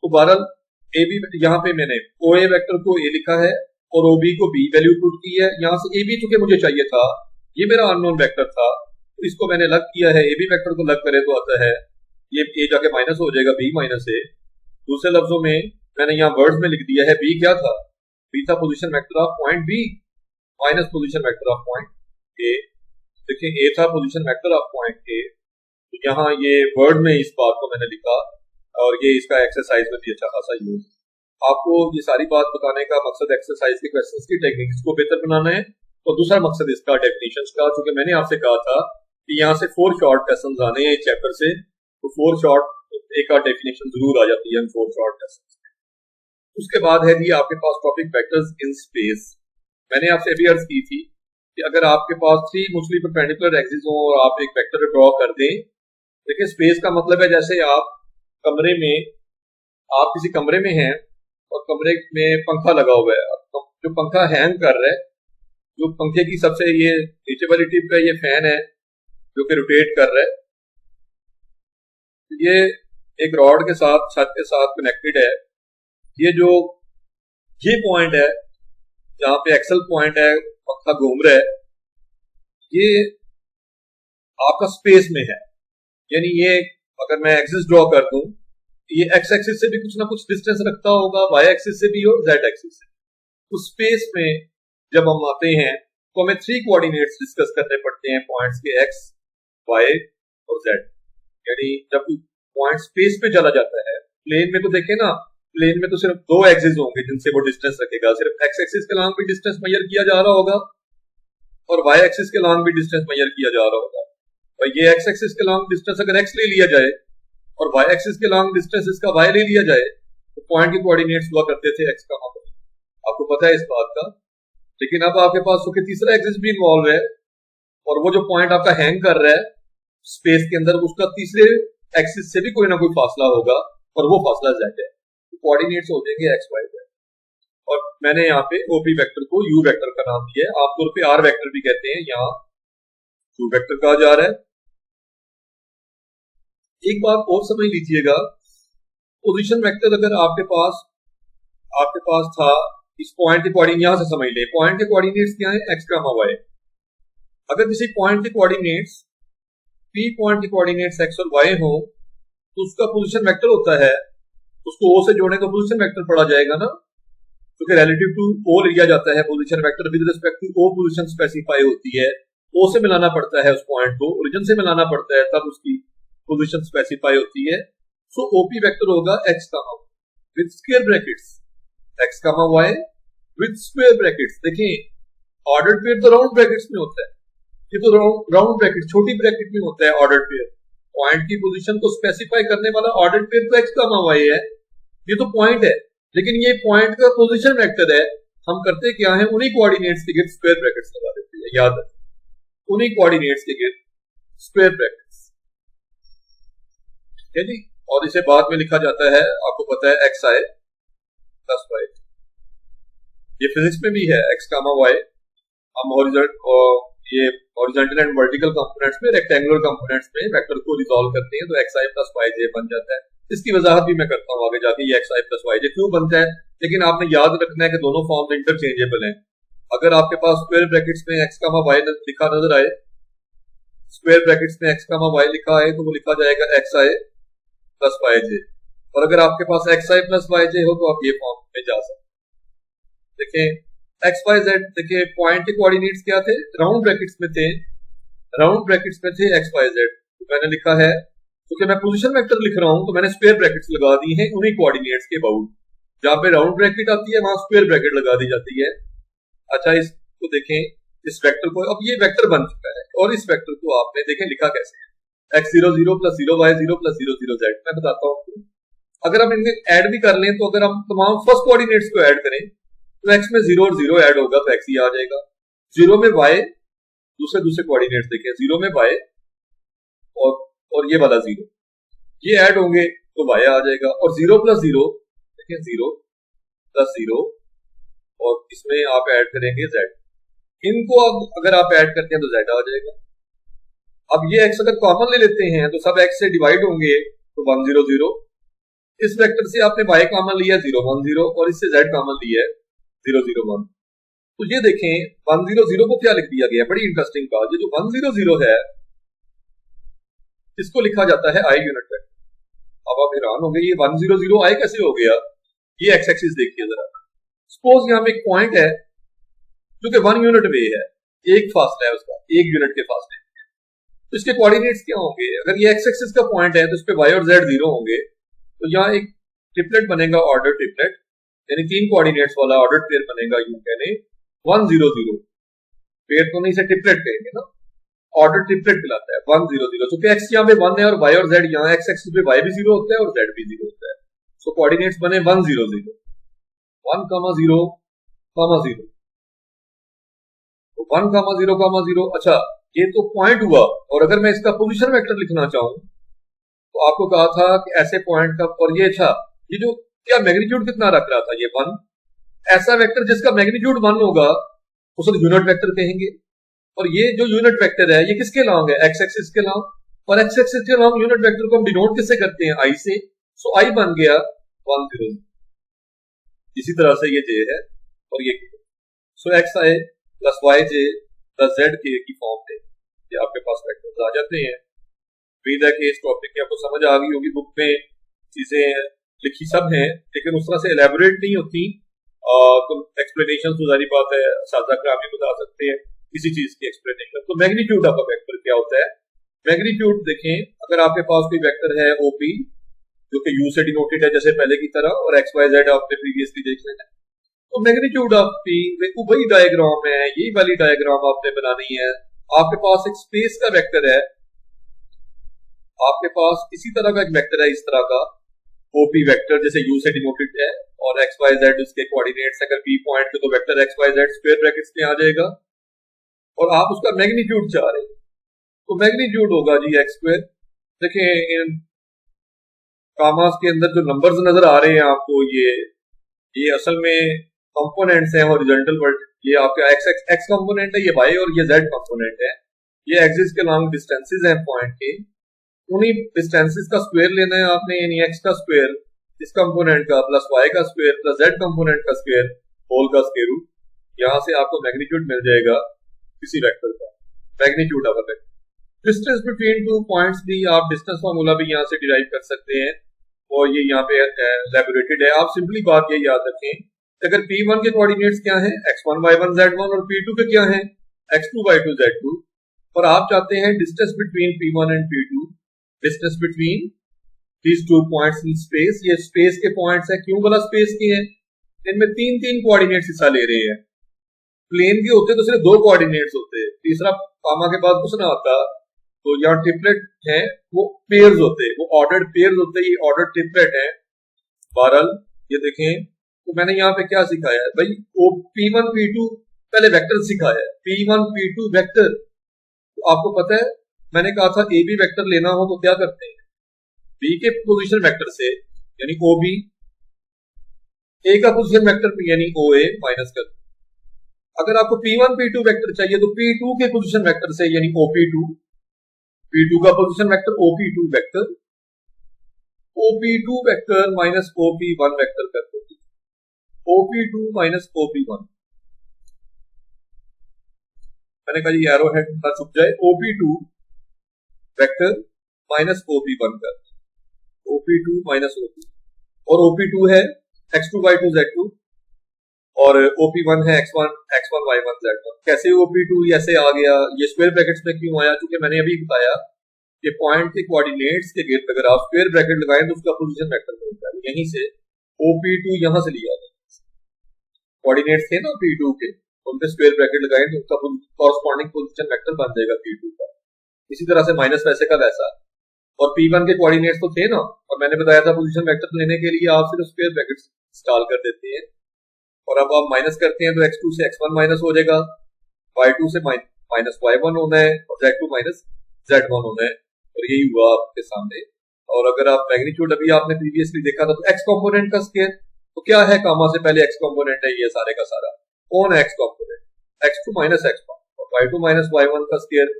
तो बहरहाल AB यहाँ पे मैंने OA वेक्टर को A लिखा है और OB को B वैल्यू पुट की है। यहाँ से AB चूंकि मुझे चाहिए था, ये मेरा अननोन वेक्टर था, तो इसको मैंने लग किया है। AB वेक्टर को लग करे तो आता है ये A जाके माइनस हो जाएगा, B माइनस A। दूसरे लफ्जों में मैंने यहाँ वर्ड्स में लिख दिया है, B क्या था, B था position vector of point B minus position vector of point A। देखिए A था position vector of point A, तो यहाँ ये वर्ड में इस बात को मैंने लिखा, और ये इसका एक्सरसाइज में भी अच्छा खासा यूज। आपको ये सारी बात बताने का मकसद एक्सरसाइज के क्वेश्चंस की टेक्निक्स को बेहतर बनाना है, और दूसरा मकसद इसका डेफिनेशंस का, क्योंकि मैंने आपसे कहा था कि यहाँ से 4 शॉर्ट क्वेश्चंस आने हैं इस चैप्टर से, तो 4 शॉर्ट एक आध डेफिनेशन जरूर आ जाती है 4 शॉर्ट क्वेश्चंस। उसके बाद है जी आपके पास टॉपिक वेक्टर्स इन स्पेस। मैंने आपसे अभी अर्ज की थी कि अगर आपके पास 3 मुस्टली परपेंडिकुलर एक्सिस हो और आप एक वेक्टर ड्रॉ कर दें, देखिए स्पेस का मतलब है जैसे आप कमरे में, आप किसी कमरे में हैं और कमरे में पंखा लगा हुआ है, जो पंखा हैंग कर रहा है, जो पंखे की सबसे ये नीचे वाली टिप है ये फैन है जो कि रोटेट कर रहा है, ये एक रॉड के साथ छत के साथ कनेक्टेड है। ये पॉइंट है जहां पे एक्सल पॉइंट है, पंखा घूम रहा है, ये आपका स्पेस में है। यानी ये अगर मैं एक्सिस ड्रॉ कर दूं, ये एक्स एक्सिस से भी कुछ ना कुछ डिस्टेंस रखता होगा, वाई एक्सिस से भी और जेड एक्सिस से। तो स्पेस में जब हम आते हैं तो हमें 3 कोऑर्डिनेट्स डिस्कस करने पड़ते हैं, पॉइंट्स के एक्स, वाई और जेड। यानी जब पॉइंट स्पेस में चला जाता है, प्लेन में तो देखें ना, प्लेन में तो सिर्फ 2 एक्सिस होंगे जिनसे वो डिस्टेंस रखेगा, सिर्फ एक्स एक्सिस के लॉन्ग भी डिस्टेंस मेजर किया जा रहा होगा और वाई एक्सिस के लॉन्ग भी डिस्टेंस मेजर किया जा रहा होगा। और ये एक्स एक्सिस के लॉन्ग डिस्टेंस अगर एक्स ले लिया जाए और वाई एक्सिस के लॉन्ग डिस्टेंस इसका वाई ले लिया जाए, तो पॉइंट के कोऑर्डिनेट्स हुआ करते थे एक्स का मतलब, आपको पता है इस बात का। लेकिन अब आपके पास तो तीसरा एक्सिस भी इन्वॉल्व है और वो जो पॉइंट आपका हैंग कर रहा है स्पेस के अंदर, उसका तीसरे एक्सिस से भी कोई ना कोई फासला होगा और वो फासला जेड है। तो कोऑर्डिनेट्स हो जाएंगे एक्स वाई जेड। और मैंने यहाँ पे ओपी वेक्टर को यू वेक्टर का नाम दिया है, आमतौर पे आर वेक्टर भी कहते हैं, यहाँ यू वेक्टर कहा जा रहा है। एक बात और समझ लीजिएगा, पोजीशन वेक्टर अगर आपके पास था, इस पॉइंट के कोऑर्डिनेट यहां से समझ ले, पॉइंट के कोऑर्डिनेट्स क्या है, एक्स कामा वाई। अगर किसी पॉइंट के कोऑर्डिनेट्स पी पॉइंट के कोऑर्डिनेट्स एक्स और वाई हो तो उसका पोजीशन वेक्टर होता है, उसको ओ से जोड़ने का पोजीशन वेक्टर पढ़ा जाएगा ना, क्योंकि रिलेटिव टू ओ लिया जाता है position vector, with respect to O position specify होती है, ओ से मिलाना पड़ता है उस पॉइंट को, ओरिजिन से मिलाना पड़ता है, तब उसकी पोजीशन स्पेसिफाई होती है। सो ओपी वेक्टर होगा x comma with square brackets x comma y with square brackets. देखिए ऑर्डर्ड पेयर तो राउंड ब्रैकेट्स में होता है, ये तो राउंड ब्रैकेट छोटी ब्रैकेट में होता है ऑर्डर्ड पेयर। पॉइंट की पोजीशन को स्पेसिफाई करने वाला ऑर्डर्ड पेयर तो एक्स कामा वाई है, ये तो पॉइंट है, लेकिन ये पॉइंट का पोजीशन वेक्टर है। हम करते क्या है, उन्हीं कोऑर्डिनेट्स के गिर्द स्क्वायर ब्रैकेट्स लगा देते हैं, याद रखें, उन्हीं कोऑर्डिनेट्स के गिर्द स्क्वायर ब्रैकेट्स, ठीक है जी। और इसे बाद में लिखा जाता है, आपको पता है, एक्स आई प्लस वाई। ये फिजिक्स में भी है, एक्स कामा वाई। हम ये हॉरिजॉन्टल एंड वर्टिकल कंपोनेंट्स में, रेक्टेंगुलर कंपोनेंट्स में वेक्टर को रिजॉल्व करते हैं तो एक्स आई प्लस वाई जे बन जाता है। इसकी वजाहत भी मैं करता हूँ आगे जाके, ये एक्स आई प्लस वाई जे क्यों बनता है, लेकिन आपने याद रखना है कि दोनों फॉर्म इंटरचेंजेबल हैं। अगर आपके पास स्क्वायर ब्रैकेट्स में एक्स कामा वाई लिखा नजर आए, स्क्वायर ब्रैकेट्स में एक्स कामा वाई लिखा है, तो वो लिखा जाएगा एक्स आई प्लस वाई जे। और अगर आपके पास एक्स आई प्लस वाई जे हो तो आप ये फॉर्म में जा सकते। देखें एक्स वाई जेड, देखिए पॉइंट के कोऑर्डिनेट्स क्या थे, राउंड ब्रैकेट्स में थे, राउंड ब्रैकेट्स में थे एक्स वाई जेड। तो मैंने लिखा है, क्योंकि मैं पोजीशन वेक्टर लिख रहा हूं तो मैंने स्क्वायर ब्रैकेट्स लगा दी हैं उन्हीं कोऑर्डिनेट्स के अबाउट। जहां पे राउंड ब्रैकेट आती है वहां स्क्वायर ब्रैकेट लगा दी जाती है। अच्छा, इसको देखें, इस वेक्टर को, अब ये वेक्टर बन चुका है और इस वेक्टर को आपने देखें लिखा कैसे है, x 0 0 plus 0 y 0 plus 0 0 z. मैं बताता हूँ, अगर हम इनमें ऐड भी कर लें तो अगर हम तमाम फर्स्ट कोऑर्डिनेट्स को ऐड करें तो एक्स में 0 और 0 ऐड होगा तो एक्स ही आ जाएगा। 0 में वाई, दूसरे कोऑर्डिनेट्स देखें, 0 में वाई और ये वाला 0, ये ऐड होंगे तो वाई आ जाएगा। और 0 प्लस 0 देखें, 0 प्लस 0 और इसमें आप ऐड करेंगे z, इनको अब अगर आप ऐड करते हैं तो z आ जाएगा। अब ये x अगर कॉमन ले लेते हैं तो सब x से डिवाइड होंगे तो 1 0 0। इस वेक्टर से आपने y कॉमन लिया 0 1 0 और इससे z कॉमन लिया है 0 0 1। तो ये देखें 1 0 0 को क्या लिख दिया गया, बड़ी इंटरेस्टिंग बात, ये जो 1 0 0 है इसको लिखा जाता है आई यूनिट वेक्टर। अब आप हैरान होंगे ये 1 0 0 आई कैसे हो गया। ये एक्स एक्सिस देखिए जरा, सपोज यहां पे एक पॉइंट है जो कि 1 यूनिट वे है, एक फासला है उसका, 1 यूनिट के फासले, तो इसके कोऑर्डिनेट्स क्या होंगे। अगर ये एक्स एक्सिस का पॉइंट है तो इस पे वाई और जेड 0 होंगे, तो यहाँ एक ट्रिपलेट बनेगा, ऑर्डर ट्रिपलेट, यानी 3 कोऑर्डिनेट्स वाला ऑर्डर्ड पेयर बनेगा, यू कैन ए 1 0 0 पेयर तो नहीं से ट्रिपलेट कहेंगे ना, ऑर्डर ट्रिपलेट कहलाता है 1 0 0। तो एक्स यहाँ पे 1 है और y और z यहाँ एक्स एक्सिस पे y भी 0 होता है और z भी 0 होता है। सो कोऑर्डिनेट्स बने 1 0 0 1 0 0 1 0 0। अच्छा ये तो पॉइंट हुआ, और अगर मैं इसका पोजीशन वेक्टर लिखना चाहूं तो आपको कहा था कि ऐसे पॉइंट का, और ये अच्छा ये जो क्या मैग्नीट्यूड कितना रख रहा था, ये 1, ऐसा वेक्टर जिसका मैग्नीट्यूड 1 होगा उसे यूनिट वेक्टर कहेंगे। और ये जो यूनिट वेक्टर है ये किसके लॉन्ग है, एक्स एक्सिस के लॉन्ग, और एक्स एक्सिस के लॉन्ग यूनिट वेक्टर को हम डिनोट किससे करते हैं, आई से। सो आई बन गया 1 0। इसी तरह से ये जे है और ये, सो एक्स आई प्लस वाई जे प्लस जेड के की फॉर्म में ये आपके पास वेक्टर्स आ जाते हैं। उम्मीद है कि इस टॉपिक की आपको समझ आ गई होगी। बुक में चीजें लिखी सब हैं लेकिन उस तरह से एलैबोरेट नहीं होती, तो एक्सप्लेनेशन तो जारी बात है सादा ग्राम भी बता सकते हैं किसी चीज की एक्सप्लेनेशन। तो मैग्नीट्यूड ऑफ अ वेक्टर क्या होता है, मैग्नीट्यूड देखें, अगर आपके पास कोई वेक्टर है ओपी जो कि यू से डिनोटेड है जैसे पहले की तरह, और एक्स वाई जेड आपने प्रीवियसली देख लेना, तो मैग्नीट्यूड ऑफ पी वही डायग्राम है, यही वाली डायग्राम आपने बनानी है। आपके पास एक स्पेस का वेक्टर है, आपके पास इसी तरह का एक वेक्टर है, इस तरह का ओपी वेक्टर जैसे यू से डिनोटेड है, और एक्स वाई जेड उसके कोऑर्डिनेट्स, अगर पी पॉइंट पे तो vector x y z square brackets में आ जाएगा, और आप उसका मैग्नीट्यूड चाह रहे हैं तो मैग्नीट्यूड होगा जी एक्स स्क्वायर। देखें इन कामास के अंदर जो नंबर्स नजर आ रहे हैं आपको, ये असल में कंपोनेंट्स हैं हॉरिजॉन्टल वर्ड, ये आपका एक्स कंपोनेंट है, ये वाई और ये जेड कंपोनेंट है, ये एक्सिस के लॉन्ग डिस्टेंसेस हैं पॉइंट के, उन्हीं डिस्टेंसेस का स्क्वायर लेना है आपने, यानी एक्स का स्क्वायर इस कंपोनेंट का प्लस वाई का स्क्वायर प्लस जेड कंपोनेंट का स्क्वायर होल का स्क्वायर रूट, यहां से आपको मैग्नीट्यूड मिल जाएगा किसी वेक्टर का, magnitude of a vector. Distance between two points भी आप डिस्टेंस फार्मूला भी यहां से डिराइव कर सकते हैं, और ये यहाँ पे एलैबोरेटेड है। आप सिंपली बात ये याद रखें, अगर P1 के कोऑर्डिनेट्स क्या हैं, x1 y1 z1, और P2 के क्या हैं, x2 y2 z2, और आप चाहते हैं distance between P1 and P2, distance between these two points in space, ये स्पेस के पॉइंट्स हैं, क्यों बोला स्पेस के हैं, इनमें 3 कोऑर्डिनेट्स हिस्सा ले रहे हैं। प्लेन के होते तो सिर्फ 2 कोऑर्डिनेट्स होते, तीसरा कामा के बाद कुछ ना आता, तो यहाँ ट्रिपलेट है, वो पेयर्स होते, वो ऑर्डर्ड पेयर्स होते, ये ऑर्डर्ड ट्रिपलेट है। बहरहाल ये देखें, तो मैंने यहाँ पे क्या सिखाया है भाई, वो P1 P2 पहले वेक्टर सिखाया है, P1 P2 वेक्टर। तो आपको पता है मैंने कहा था ए बी वेक्टर लेना हो तो क्या करते हैं, बी के पोजीशन वेक्टर से यानी ओ बी, ए का पोजीशन वेक्टर यानी ओ ए माइनस कर। अगर आपको P1 P2 वेक्टर चाहिए तो P2 के पोजीशन वेक्टर से यानी OP2, P2 का position vector OP2 vector, OP2 vector minus OP1 vector कर दो, OP2 माइनस OP1। मैंने कहा ये एरो हेड ना छुप जाए, OP2 वेक्टर माइनस OP1 कर, OP2 माइनस OP, और OP2 है x2 y2 z2, और OP1 है x1 y1 z1। कैसे OP2 ऐसे आ गया, ये स्क्वायर ब्रैकेट्स में क्यों आया, क्योंकि मैंने अभी बताया कि पॉइंट के कोऑर्डिनेट्स के गिर्द अगर आप स्क्वायर ब्रैकेट लगाएं तो उसका पोजीशन वेक्टर मिलता है, यहीं से OP2 यहां से लिया गया, कोऑर्डिनेट्स थे ना P2 के, उनके स्क्वायर ब्रैकेट लगाएं तो उसका कॉरस्पॉन्डिंग पोजीशन वेक्टर बन जाएगा P2 का। इसी तरह से माइनस वैसे का वैसा, और P1 के कोऑर्डिनेट्स तो थे ना, और मैंने बताया था पोजीशन वेक्टर लेने के लिए आप सिर्फ स्क्वायर ब्रैकेट इंस्टॉल कर देते हैं, और अब आप माइनस करते हैं तो x2 से x1 माइनस हो जाएगा, y2 से माइनस y1 होना है, और z2 माइनस z1 होना है, और यही हुआ आपके सामने। और अगर आप मैग्नीट्यूड अभी आपने प्रीवियसली देखा था तो x कंपोनेंट का स्क्वायर तो क्या है, कामा से पहले x कंपोनेंट है, ये सारे का सारा कौन है x component, x2 minus x1, और y2 माइनस y1 का स्क्वायर,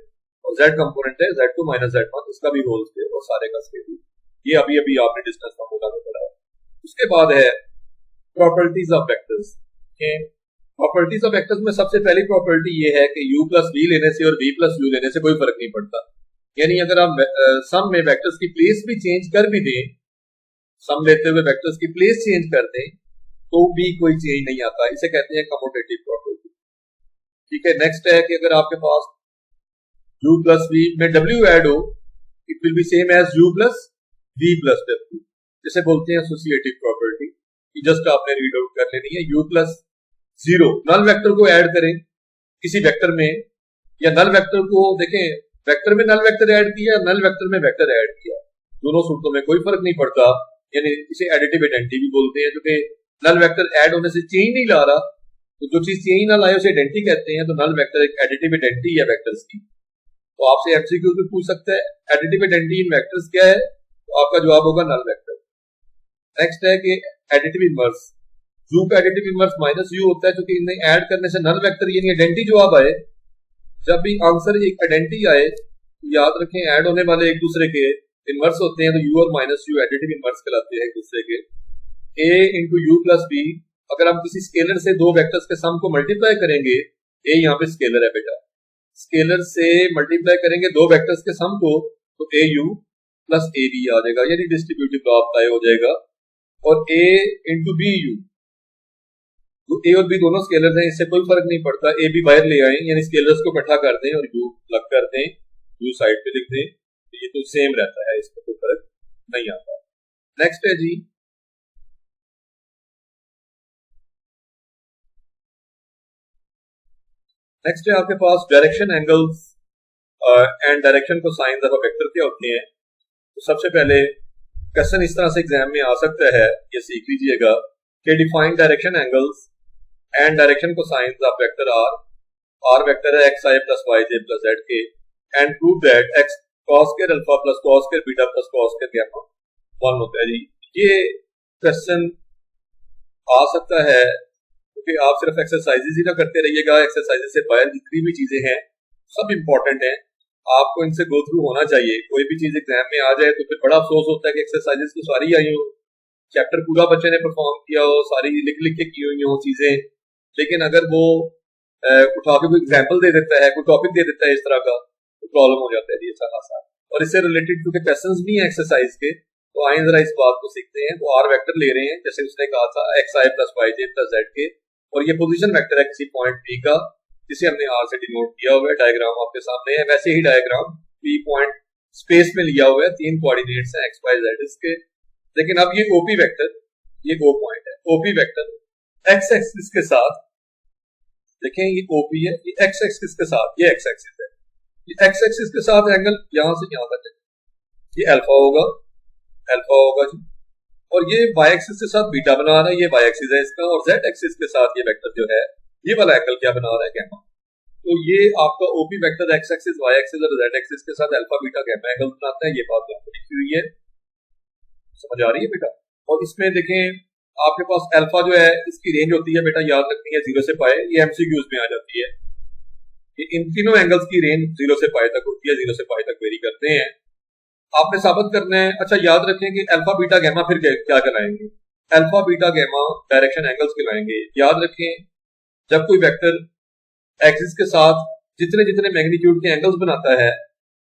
और z कंपोनेंट है z2 माइनस z1, इसका भी होल स्क्वायर, और सारे का स्क्वायर। ये अभी आपने डिस्टेंस फार्मूला में पढ़ा है। उसके बाद है properties of vectors. Properties of vectors में सबसे पहली प्रॉपर्टी ये है कि u प्लस v लेने से और v प्लस u लेने से कोई फर्क नहीं पड़ता, यानी अगर हम सम में वेक्टर्स की प्लेस भी चेंज कर भी दें, सम लेते हुए वेक्टर्स की प्लेस चेंज कर दें तो भी कोई चेंज नहीं आता, इसे कहते हैं कम्यूटेटिव प्रॉपर्टी। ठीक है, नेक्स्ट है कि अगर आपके पास u प्लस v में w ऐड हो, it will be same as u plus v plus w, जिसे बोलते हैं एसोसिएटिव प्रॉपर्टी। जस्ट आपने रीड आउट कर लेनी है। u प्लस 0 नल वेक्टर को ऐड करें किसी वेक्टर में, या नल वेक्टर को देखें, वेक्टर में नल वेक्टर ऐड किया, नल वेक्टर में वेक्टर ऐड किया, दोनों सूत्रों में कोई फर्क नहीं पड़ता, यानी इसे एडिटिव आइडेंटिटी भी बोलते हैं, जो कि नल वेक्टर ऐड होने से चेंज नहीं ला रहा, तो जो चीज चेंज ना लाए उसे आइडेंटिटी कहते हैं। तो नल वेक्टर एक एडिटिव आइडेंटिटी है वेक्टर्स की। तो आपसे एमसीक्यू में पूछ सकता है एडिटिव आइडेंटिटी इन वेक्टर्स क्या है, तो आपका जवाब होगा नल वेक्टर। नेक्स्ट है कि एडिटिव इनवर्स, u का एडिटिव इनवर्स माइनस u होता है, क्योंकि इन्हें ऐड करने से नल वेक्टर यानी आइडेंटिटी जवाब आए। जब भी आंसर एक आइडेंटिटी आए तो याद रखें ऐड होने वाले एक दूसरे के इनवर्स होते हैं, तो u और माइनस u एडिटिव इनवर्स कहलाते हैं एक दूसरे के। a into u plus b, अगर हम किसी स्केलर से दो वेक्टर्स के सम को मल्टीप्लाई करेंगे, a यहाँ पे स्केलर है बेटा, स्केलर से मल्टीप्लाई करेंगे दो वेक्टर्स के सम को, तो a u plus a b आ जाएगा, यानी डिस्ट्रीब्यूटिव लॉ अप्लाई हो जाएगा। और a इंटू बी यू, तो a और b दोनों स्केलर्स हैं, इससे कोई फर्क नहीं पड़ता, a b बाहर ले आए यानी स्केलर्स को इकट्ठा कर दें और u प्लग कर दें, u साइड पे लिख दें, तो ये तो सेम रहता है, इसमें कोई फर्क नहीं आता। नेक्स्ट है जी नेक्स्ट है आपके पास डायरेक्शन एंगल्स एंड डायरेक्शन को साइंस ऑफ अ वेक्टर क्या होते हैं। तो सबसे पहले क्वेश्चन इस तरह से एग्जाम में आ सकता है, ये सीख लीजिएगा कि define direction angles and direction को cosines of vector R vector है X I plus Y J plus Z K, and prove that X cos square alpha plus cos square beta plus cos square gamma 1 होता है जी। ये क्वेश्चन आ सकता है क्योंकि आप सिर्फ एक्सरसाइजेज ही ना करते रहिएगा, एक्सरसाइजेज से बाहर जितनी भी चीजें हैं सब इंपॉर्टेंट हैं, आपको इनसे गो थ्रू होना चाहिए। कोई भी चीज एग्जाम में आ जाए तो फिर बड़ा अफसोस होता है कि एक्सरसाइजेज तो सारी आई हो, चैप्टर पूरा बच्चे ने परफॉर्म किया हो, सारी लिख लिख के की हुई हो चीजें, लेकिन अगर वो उठा के कोई एग्जाम्पल दे देता है, कोई टॉपिक दे देता है इस तरह का, तो प्रॉब्लम हो जाता है जी अच्छा खासा। और इससे रिलेटेड क्योंकि क्वेश्चंस भी हैं एक्सरसाइज के, तो आए जरा इस बात को सीखते हैं। तो आर वेक्टर ले रहे हैं, जैसे उसने कहा था एक्स आई प्लस वाई जे प्लस जेड के, और ये पोजीशन वेक्टर है किसी पॉइंट पी का, जिसे हमने आर से डिनोट किया हुआ है, डायग्राम आपके सामने है। वैसे ही डायग्राम पी पॉइंट स्पेस में लिया हुआ है, 3 कोऑर्डिनेट्स हैं एक्स वाई जेड इसके, लेकिन अब ये ओपी वेक्टर, ये ओ पॉइंट है, ओपी वेक्टर एक्स एक्सिस के साथ, देखें ये ओपी है, ये एक्स एक्सिस के साथ, ये एक्स एक्सिस है, ये एक्स एक्सिस के साथ एंगल यहां से यहां तक है, ये अल्फा होगा जी, और ये वाई एक्सिस के साथ बीटा बना रहा है, ये वाई एक्सिस है इसका, और जेड एक्सिस के साथ ये वेक्टर जो है ये वाला एंगल क्या बना रहा है, गैमा। तो ये आपका OP vector x axis y axis और जेड एक्सिस के साथ अल्फा बीटा गैमा एंगल बनाता है, ये बात आपको लिखी हुई है, समझ आ रही है बेटा। और इसमें देखें आपके पास अल्फा जो है इसकी रेंज होती है बेटा, याद रखनी है 0 से पाए, ये एमसीक्यूज में आ जाती है, ये इन तीनों एंगल्स की रेंज 0 से पाए तक होती है, 0 से पाए तक वेरी करते हैं, आपने साबित करना है। अच्छा याद रखें कि अल्फा बीटा गैमा फिर क्या कहलाएंगे, alpha beta gamma direction angles कहलाएंगे। याद रखें जब कोई वेक्टर एक्सिस के साथ जितने जितने मैग्नीट्यूड के एंगल्स बनाता है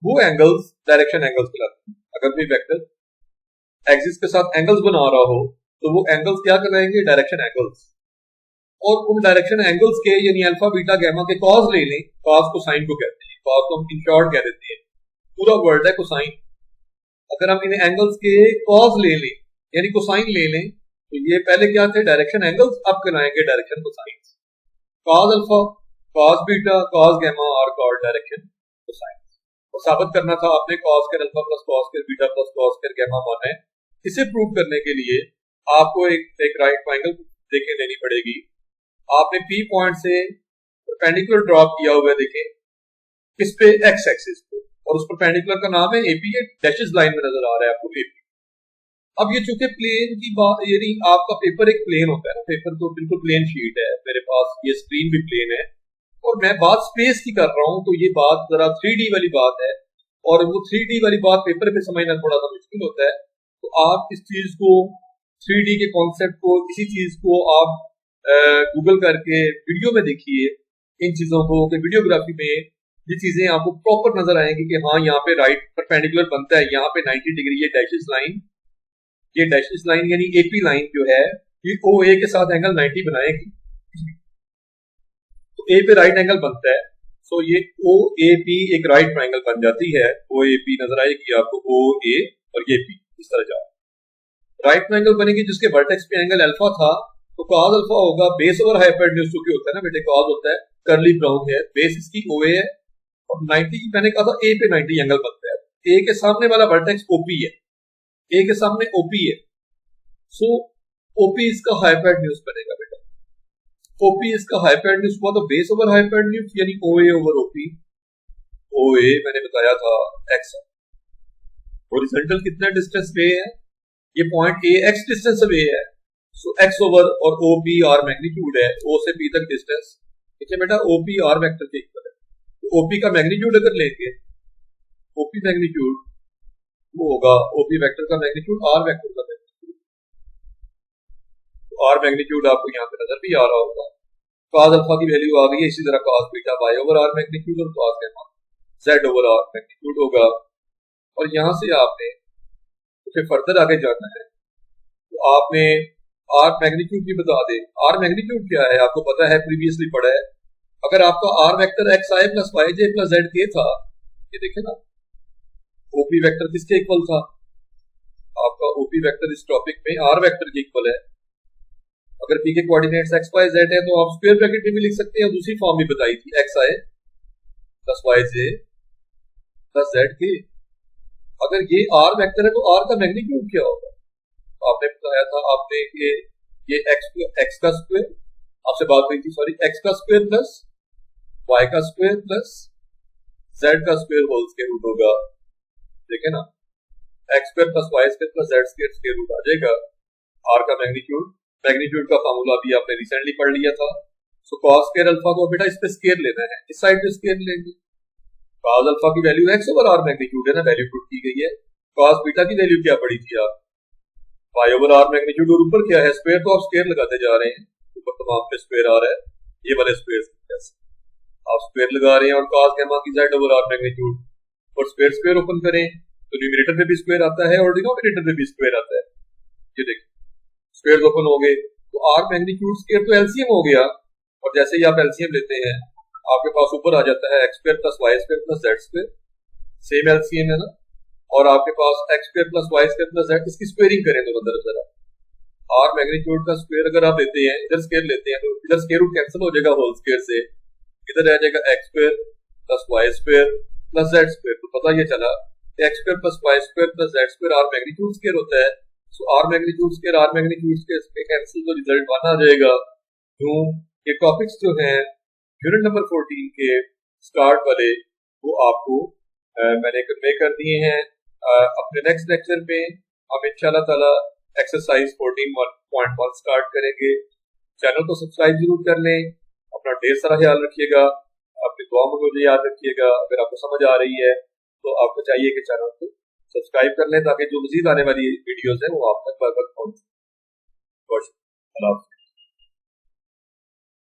वो एंगल्स डायरेक्शन एंगल्स कहलाते हैं। अगर कोई वेक्टर एक्सिस के साथ एंगल्स बना रहा हो तो वो एंगल्स क्या कहलाएंगे, डायरेक्शन एंगल्स। और उन डायरेक्शन एंगल्स के यानी अल्फा बीटा गैमा के कॉज ले लें, कॉज को साइन को कहते हैं, कॉज को हम इन शॉर्ट कह देते हैं, पूरा वर्ड है कोसाइन। अगर हम इन एंगल्स के कॉज ले लें यानी कोसाइन ले लें, तो ये पहले क्या थे डायरेक्शन एंगल्स, अब कहलाएंगे direction cosine. Cos alpha, cos beta, cos gamma और कॉज डायरेक्शन कोसाइन। और साबित करना था आपने कॉज के अल्फा प्लस कॉज के बीटा प्लस कॉज के गैमा वन है। इसे प्रूव करने के लिए आपको एक राइट ट्रायंगल देखें लेनी पड़ेगी। आपने पी पॉइंट से परपेंडिकुलर ड्रॉप किया हुआ है, देखें किस पे, एक्स एक्सिस पे, और उस परपेंडिकुलर का नाम है एपी, ये डैशेस लाइन में नजर आ रहा है आपको एपी। अब ये चूंकि प्लेन की बात, यानी आपका पेपर एक प्लेन होता है ना, पेपर तो बिल्कुल प्लेन शीट है, मेरे पास ये स्क्रीन भी प्लेन है, और मैं बात स्पेस की कर रहा हूं, तो ये बात जरा 3D वाली बात है, और वो 3D वाली बात पेपर पे समझना थोड़ा सा मुश्किल होता है। तो आप इस चीज को 3D के कॉन्सेप्ट को, इसी चीज को आप गूगल करके वीडियो में देखिए इन चीजों को, कि वीडियोग्राफी में ये चीजें आपको प्रॉपर नजर आएंगी कि हाँ यहाँ पे राइट परपेंडिकुलर बनता है, यहाँ पे 90 डिग्री ये डैशेस लाइन यानी एपी लाइन जो है ये ओ ए के साथ एंगल 90 बनाएगी, तो ए पे राइट एंगल बनता है, सो ये ओ ए पी एक राइट ट्रायंगल बन जाती है। ओ ए पी नजर आएगी आपको, ओ ए और ये पी इस तरह जाए। राइट ट्रायंगल बनेगी जिसके वर्टेक्स पे एंगल अल्फा था, तो कॉस अल्फा होगा बेस ओवर हाइपोटेन्यूज, क्योंकि होता है ना बेटे, कॉस होता है कर्ली ब्राउन है, बेस इसकी ओए है और 90 की मैंने कहा था ए पे 90 एंगल बनता है। ए के सामने वाला वर्टेक्स ओपी है, ए के सामने ओपी है, सो ओपी इसका हाइपोटेन्यूज बनेगा बेटा। ओपी इसका हाइपोटेन्यूज हुआ तो बेस ओवर हाइपोटेन्यूज यानी ओए ओवर ओपी। ओए मैंने बताया था एक्स, हॉरिजॉन्टल कितना डिस्टेंस वे है, ये पॉइंट ए एक्स डिस्टेंस वे है, सो एक्स ओवर और ओ पी आर मैग्नीट्यूड है, ओ से पी तक डिस्टेंस, ठीक है बेटा, ओ पी आर वेक्टर के इक्वल है। तो ओपी का मैग्नीट्यूड अगर लेंगे, ओपी मैग्नीट्यूड वो होगा ओपी वेक्टर का मैग्नीट्यूड आर वेक्टर का मैग्नीट्यूड, तो आर मैग्नीट्यूड आपको यहाँ पे नजर भी आ रहा होगा। कॉस अल्फा की वैल्यू आ गई है, इसी तरह cos beta Y over are magnitude और cos gamma Z over are magnitude होगा। और यहाँ से आपने फिर फर्दर आगे जाना है, तो आपने आर मैग्नीट्यूड भी बता दे। आर मैग्नीट्यूड क्या है आपको पता है, प्रीवियसली पढ़ा है। अगर आपका आर वेक्टर एक्स आई प्लस वाई जे प्लस जेड के था, ये देखे ना, ओपी वेक्टर किसके इक्वल था, आपका ओपी वेक्टर इस टॉपिक में आर वेक्टर के इक्वल है। अगर पी के कोऑर्डिनेट्स एक्स वाई जेड है तो आप स्क्वायर ब्रैकेट में भी लिख सकते हैं, दूसरी फॉर्म भी बताई थी, एक्स आई प्लस वाई जे प्लस जेड के। अगर ये आर वेक्टर है तो आर का मैग्नीट्यूड क्या होगा, आपने बताया था आपने कि ये एक्स का स्क्वायर, आपसे बात हुई थी सॉरी, एक्स का स्क्वायर प्लस वाई का स्क्वायर प्लस जेड का स्क्वायर होल स्क्वायर रूट होगा, ठीक है ना, X square plus Y square plus Z square root आ जाएगा। आर का मैग्नीट्यूड, मैग्नीट्यूड का फार्मूला भी आपने रिसेंटली पढ़ लिया था। सो कॉस स्क्वायर अल्फा को बेटा इस पे स्क्वायर लेना है, इस साइड पे स्क्वायर लेंगे। कॉस अल्फा की value x over are magnitude है ना, वैल्यू पुट की गई है। कॉस बीटा की वैल्यू क्या पड़ी थी आप, वाई ओवर आर मैग्नीट्यूड, और ऊपर क्या है स्क्वायर, तो आप स्क्वायर लगाते जा रहे हैं, ऊपर तमाम पे स्क्वायर आ रहा है, ये वाले स्क्वायर आप स्क्वायर लगा रहे हैं, और कॉस गामा की जेड ओवर आर मैग्नीट्यूड, और स्क्वायर स्क्वायर ओपन करें तो न्यूमरेटर में भी स्क्वायर आता है और डिनोमिनेटर में भी स्क्वायर आता है। ये देखिए स्क्वायर ओपन हो गए तो आर मैग्नीट्यूड स्क्वायर तो एलसीएम हो गया, और जैसे ही आप एलसीएम लेते हैं आपके पास ऊपर आ जाता है X square plus Y square plus Z square, same LCM है ना, और आपके पास X square plus Y square plus Z, इसकी स्क्वायरिंग करें तो अंदर जरा, आर मैग्नीट्यूड का स्क्वायर अगर आप लेते हैं, इधर स्क्वायर लेते हैं तो इधर स्क्वायर रूट कैंसिल हो जाएगा होल स्क्वायर से, इधर रह जाएगा x square plus Y square plus Z square. तो पता ये चला x square plus Y square plus Z square r magnitude square होता है। So r magnitude square cancel तो रिजल्ट 1 आ जाएगा। क्यों, ये टॉपिक्स जो हैं यूनिट नंबर 14 के स्टार्ट वाले वो आपको मैंने कन्वे कर दिए हैं। अपने नेक्स्ट लेक्चर में हम इंशाल्लाह ताला एक्सरसाइज 14.1 स्टार्ट करेंगे। चैनल को सब्सक्राइब जरूर कर लें, अपना ढेर सारा ख्याल रखिएगा, अपनी दुआ में मुझे याद रखिएगा। अगर आपको समझ आ रही है तो आपको चाहिए कि चैनल को सब्सक्राइब कर लें ताकि जो मजीद आने वाली वीडियोस हैं वो आप तक बार बार पहुंचे। अल्लाह हाफ़िज़।